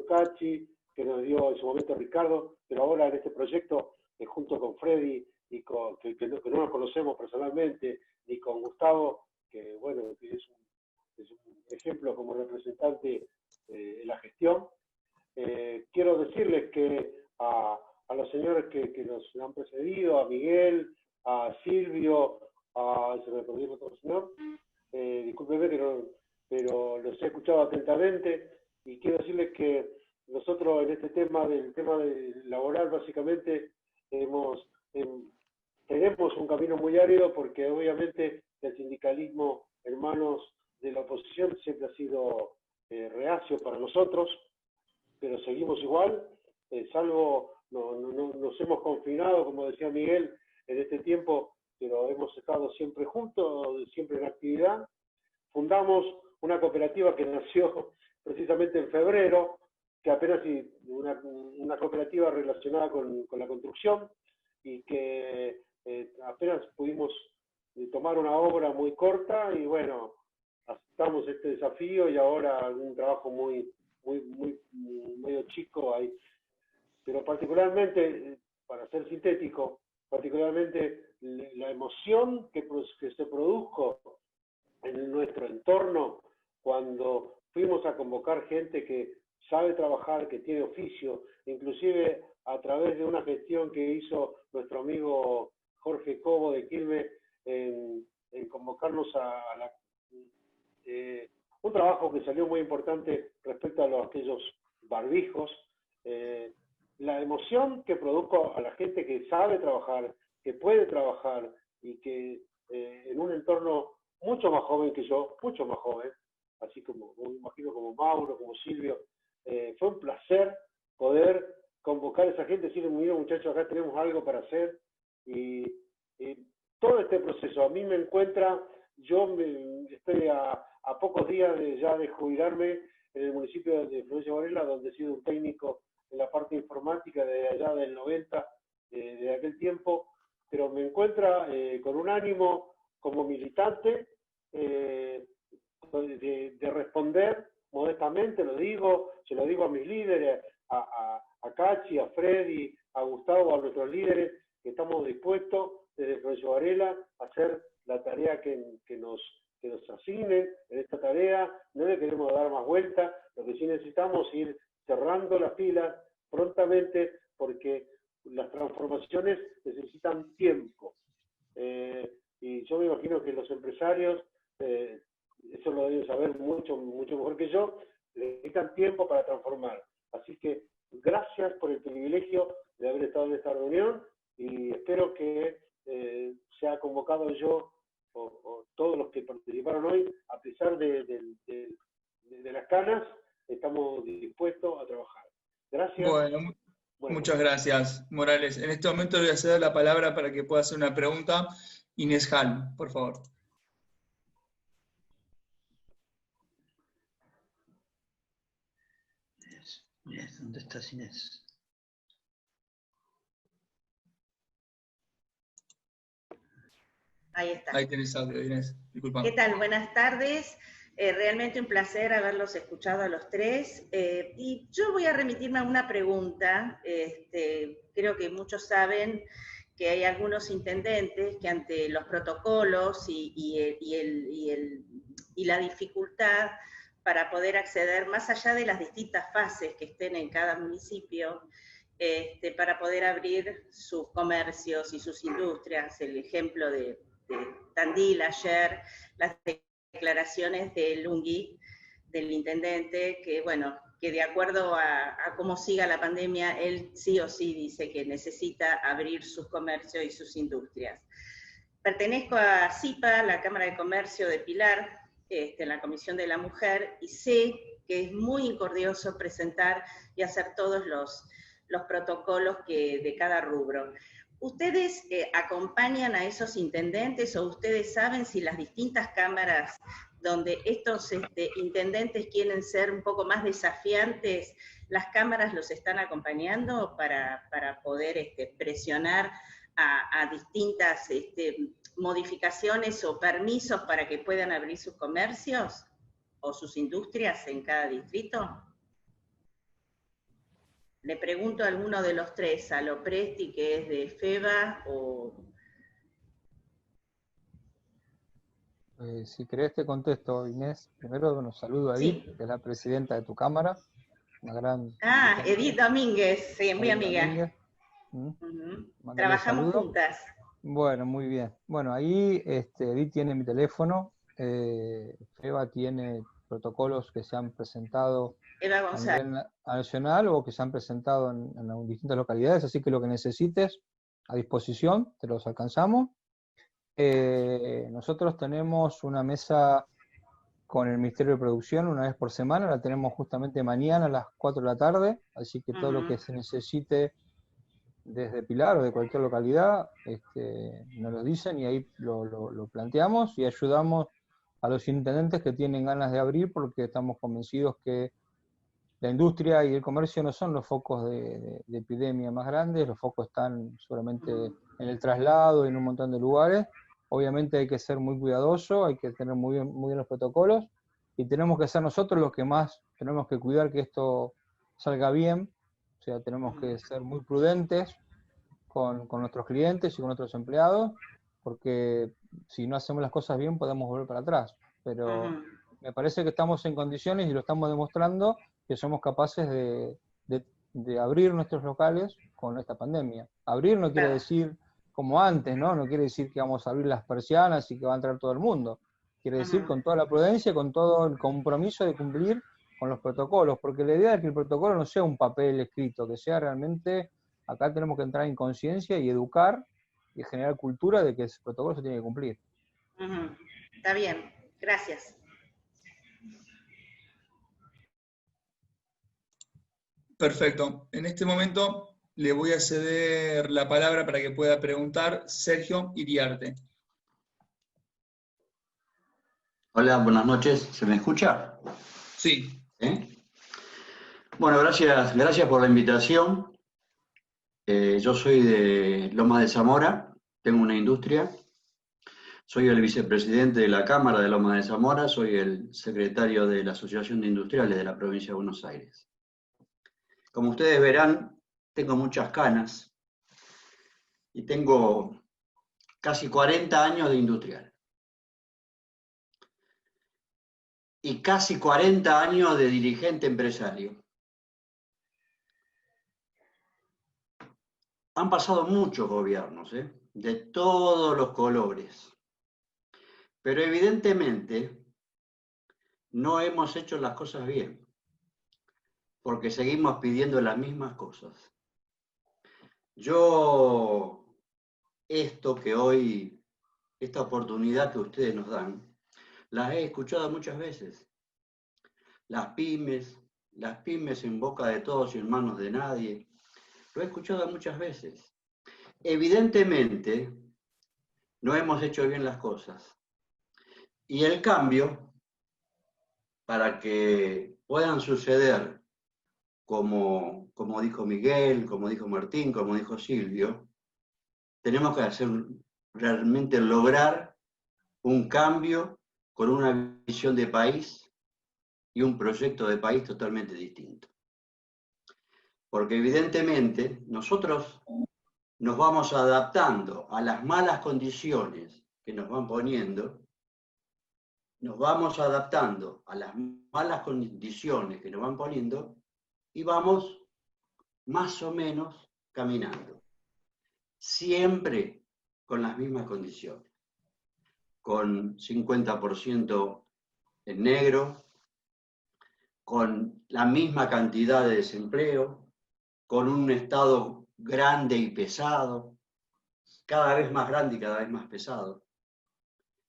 Speaker 10: Cachi, que nos dio en su momento Ricardo, pero ahora en este proyecto, junto con Freddy, y que no nos conocemos personalmente, ni con Gustavo, que bueno, que es un ejemplo como representante en la gestión. Quiero decirles que a los señores que nos han precedido, a Miguel, a Silvio, se me perdió otro señor, discúlpeme que no, pero los he escuchado atentamente, y quiero decirles que nosotros en este tema del laboral básicamente tenemos un camino muy árido, porque obviamente el sindicalismo en manos de la oposición siempre ha sido reacio para nosotros, pero seguimos igual, salvo nos hemos confinado, como decía Miguel, en este tiempo, pero hemos estado siempre juntos, siempre en actividad. Fundamos una cooperativa que nació precisamente en febrero, que apenas una cooperativa relacionada con la construcción, y que apenas pudimos tomar una obra muy corta, y bueno, aceptamos este desafío, y ahora un trabajo muy medio chico ahí. Pero particularmente, para ser sintético, particularmente la emoción que se produjo en nuestro entorno cuando fuimos a convocar gente que sabe trabajar, que tiene oficio, inclusive a través de una gestión que hizo nuestro amigo Jorge Cobo de Quilmes en convocarnos un trabajo que salió muy importante respecto a aquellos barbijos, la emoción que produjo a la gente que sabe trabajar, que puede trabajar, y que en un entorno mucho más joven que yo, mucho más joven, así como, me imagino, como Mauro, como Silvio, fue un placer poder convocar a esa gente, decirle, mira muchachos, acá tenemos algo para hacer, y todo este proceso a mí me encuentra, estoy a pocos días ya de jubilarme en el municipio de Florencio Varela, donde he sido un técnico en la parte informática de allá del 90, de aquel tiempo, pero me encuentra con un ánimo como militante de responder modestamente, se lo digo a mis líderes, a Cachi, a Freddy, a Gustavo, a nuestros líderes, que estamos dispuestos desde Florencio Varela a hacer la tarea que nos asignen en esta tarea. No le queremos dar más vuelta, lo que sí necesitamos es ir cerrando las filas prontamente, porque las transformaciones necesitan tiempo. Y yo me imagino que los empresarios, eso lo deben saber mucho mejor que yo, necesitan tiempo para transformar. Así que gracias por el privilegio de haber estado en esta reunión y espero que sea convocado yo o todos los que participaron hoy, a pesar de las canas, estamos dispuestos a trabajar. Gracias.
Speaker 1: Bueno, muchas gracias, Morales. En este momento le voy a ceder la palabra para que pueda hacer una pregunta. Inés Hall, por favor.
Speaker 8: Inés, ¿dónde estás, Inés?
Speaker 11: Ahí está.
Speaker 1: Ahí tenés audio, Inés. Disculpa.
Speaker 11: ¿Qué tal? Buenas tardes. Realmente un placer haberlos escuchado a los tres. Y yo voy a remitirme a una pregunta. Creo que muchos saben que hay algunos intendentes que ante los protocolos y la dificultad para poder acceder, más allá de las distintas fases que estén en cada municipio, para poder abrir sus comercios y sus industrias. El ejemplo de Tandil ayer, las declaraciones de Lungui, del intendente, que bueno, que de acuerdo a cómo siga la pandemia, él sí o sí dice que necesita abrir sus comercios y sus industrias. Pertenezco a CIPA, la Cámara de Comercio de Pilar, en la Comisión de la Mujer, y sé que es muy incordioso presentar y hacer todos los protocolos de cada rubro. ¿Ustedes acompañan a esos intendentes o ustedes saben si las distintas cámaras donde estos intendentes quieren ser un poco más desafiantes, las cámaras los están acompañando para poder presionar a distintas modificaciones o permisos para que puedan abrir sus comercios o sus industrias en cada distrito? Le pregunto a alguno de los tres, a Lopresti, que es de FEBA, o...
Speaker 7: Si querés te contesto, Inés. Primero, bueno, saludo a Edith,
Speaker 11: Sí.
Speaker 7: que es la presidenta de tu cámara. Una gran...
Speaker 11: Edith Domínguez, sí, muy amiga.
Speaker 7: Domínguez.
Speaker 11: Trabajamos juntas.
Speaker 7: Bueno, muy bien. Bueno, ahí Edith tiene mi teléfono. FEBA tiene protocolos que se han presentado
Speaker 11: Eva
Speaker 7: a
Speaker 11: González.
Speaker 7: nivel nacional o que se han presentado en distintas localidades, así que lo que necesites a disposición, te los alcanzamos. Nosotros tenemos una mesa con el Ministerio de Producción una vez por semana, la tenemos justamente mañana a las 4 de la tarde, así que todo lo que se necesite desde Pilar o de cualquier localidad, nos lo dicen y ahí lo planteamos y ayudamos a los intendentes que tienen ganas de abrir, porque estamos convencidos que la industria y el comercio no son los focos de epidemia más grandes, los focos están seguramente en el traslado y en un montón de lugares. Obviamente hay que ser muy cuidadoso, hay que tener muy bien los protocolos, y tenemos que ser nosotros los que más tenemos que cuidar que esto salga bien. O sea, tenemos que ser muy prudentes con nuestros clientes y con nuestros empleados, porque si no hacemos las cosas bien podemos volver para atrás. Pero me parece que estamos en condiciones, y lo estamos demostrando, que somos capaces de abrir nuestros locales con esta pandemia. Abrir no quiere decir como antes, ¿no? No quiere decir que vamos a abrir las persianas y que va a entrar todo el mundo. Quiere decir con toda la prudencia, con todo el compromiso de cumplir con los protocolos, porque la idea es que el protocolo no sea un papel escrito, que sea realmente, acá tenemos que entrar en conciencia y educar y generar cultura de que ese protocolo se tiene que cumplir.
Speaker 11: Está bien, gracias.
Speaker 1: Perfecto. En este momento le voy a ceder la palabra para que pueda preguntar Sergio Iriarte.
Speaker 12: Hola, buenas noches. ¿Se me escucha?
Speaker 1: Sí.
Speaker 12: Bueno, gracias por la invitación. Yo soy de Lomas de Zamora, tengo una industria. Soy el vicepresidente de la Cámara de Lomas de Zamora, soy el secretario de la Asociación de Industriales de la Provincia de Buenos Aires. Como ustedes verán, tengo muchas canas y tengo casi 40 años de industrial. Y casi 40 años de dirigente empresario. Han pasado muchos gobiernos, de todos los colores. Pero evidentemente no hemos hecho las cosas bien. porque seguimos pidiendo las mismas cosas. Yo, esto que hoy, esta oportunidad que ustedes nos dan, las he escuchado muchas veces. Las pymes en boca de todos y en manos de nadie. Lo he escuchado muchas veces. Evidentemente, no hemos hecho bien las cosas. Y el cambio, para que puedan suceder, como dijo Miguel, como dijo Martín, como dijo Silvio, tenemos que realmente lograr un cambio con una visión de país y un proyecto de país totalmente distinto. Porque evidentemente nosotros nos vamos adaptando a las malas condiciones que nos van poniendo, nos vamos adaptando a las malas condiciones que nos van poniendo y vamos más o menos caminando. Siempre con las mismas condiciones. Con 50% en negro, con la misma cantidad de desempleo, con un Estado grande y pesado, cada vez más grande y cada vez más pesado.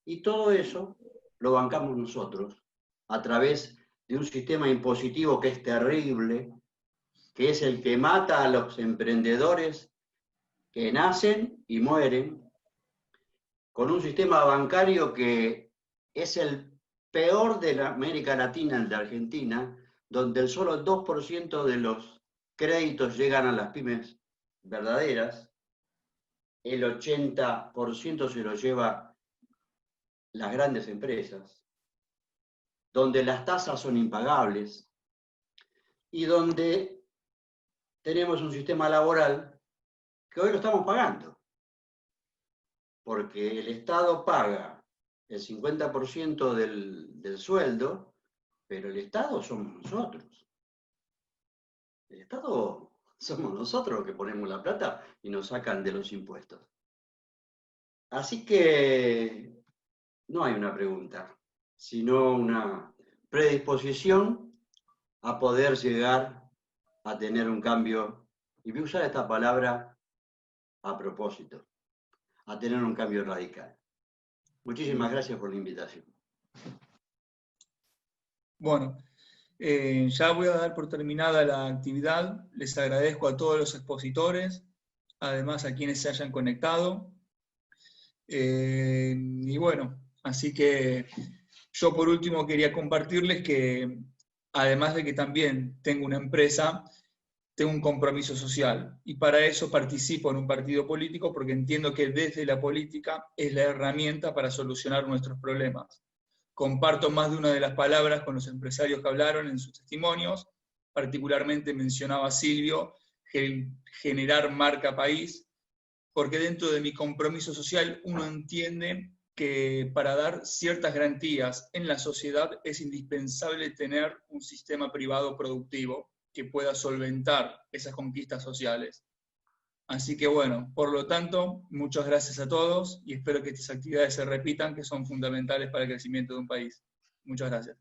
Speaker 12: Y todo eso lo bancamos nosotros a través de un sistema impositivo que es terrible, que es el que mata a los emprendedores que nacen y mueren, con un sistema bancario que es el peor de la América Latina, el de Argentina, donde el solo 2% de los créditos llegan a las pymes verdaderas, el 80% se lo lleva las grandes empresas, donde las tasas son impagables y donde tenemos un sistema laboral que hoy lo estamos pagando, porque el Estado paga el 50% del sueldo, pero el Estado somos nosotros. El Estado somos nosotros los que ponemos la plata y nos sacan de los impuestos. Así que no hay una pregunta, sino una predisposición a poder llegar a tener un cambio, y voy a usar esta palabra a propósito, a tener un cambio radical. Muchísimas gracias por la invitación.
Speaker 1: Bueno, ya voy a dar por terminada la actividad. Les agradezco a todos los expositores, además a quienes se hayan conectado. Y bueno, así que yo por último quería compartirles que además de que también tengo una empresa, tengo un compromiso social, y para eso participo en un partido político porque entiendo que desde la política es la herramienta para solucionar nuestros problemas. Comparto más de una de las palabras con los empresarios que hablaron en sus testimonios, particularmente mencionaba Silvio, generar marca país, porque dentro de mi compromiso social uno entiende que para dar ciertas garantías en la sociedad es indispensable tener un sistema privado productivo que pueda solventar esas conquistas sociales. Así que bueno, por lo tanto, muchas gracias a todos y espero que estas actividades se repitan, que son fundamentales para el crecimiento de un país. Muchas gracias.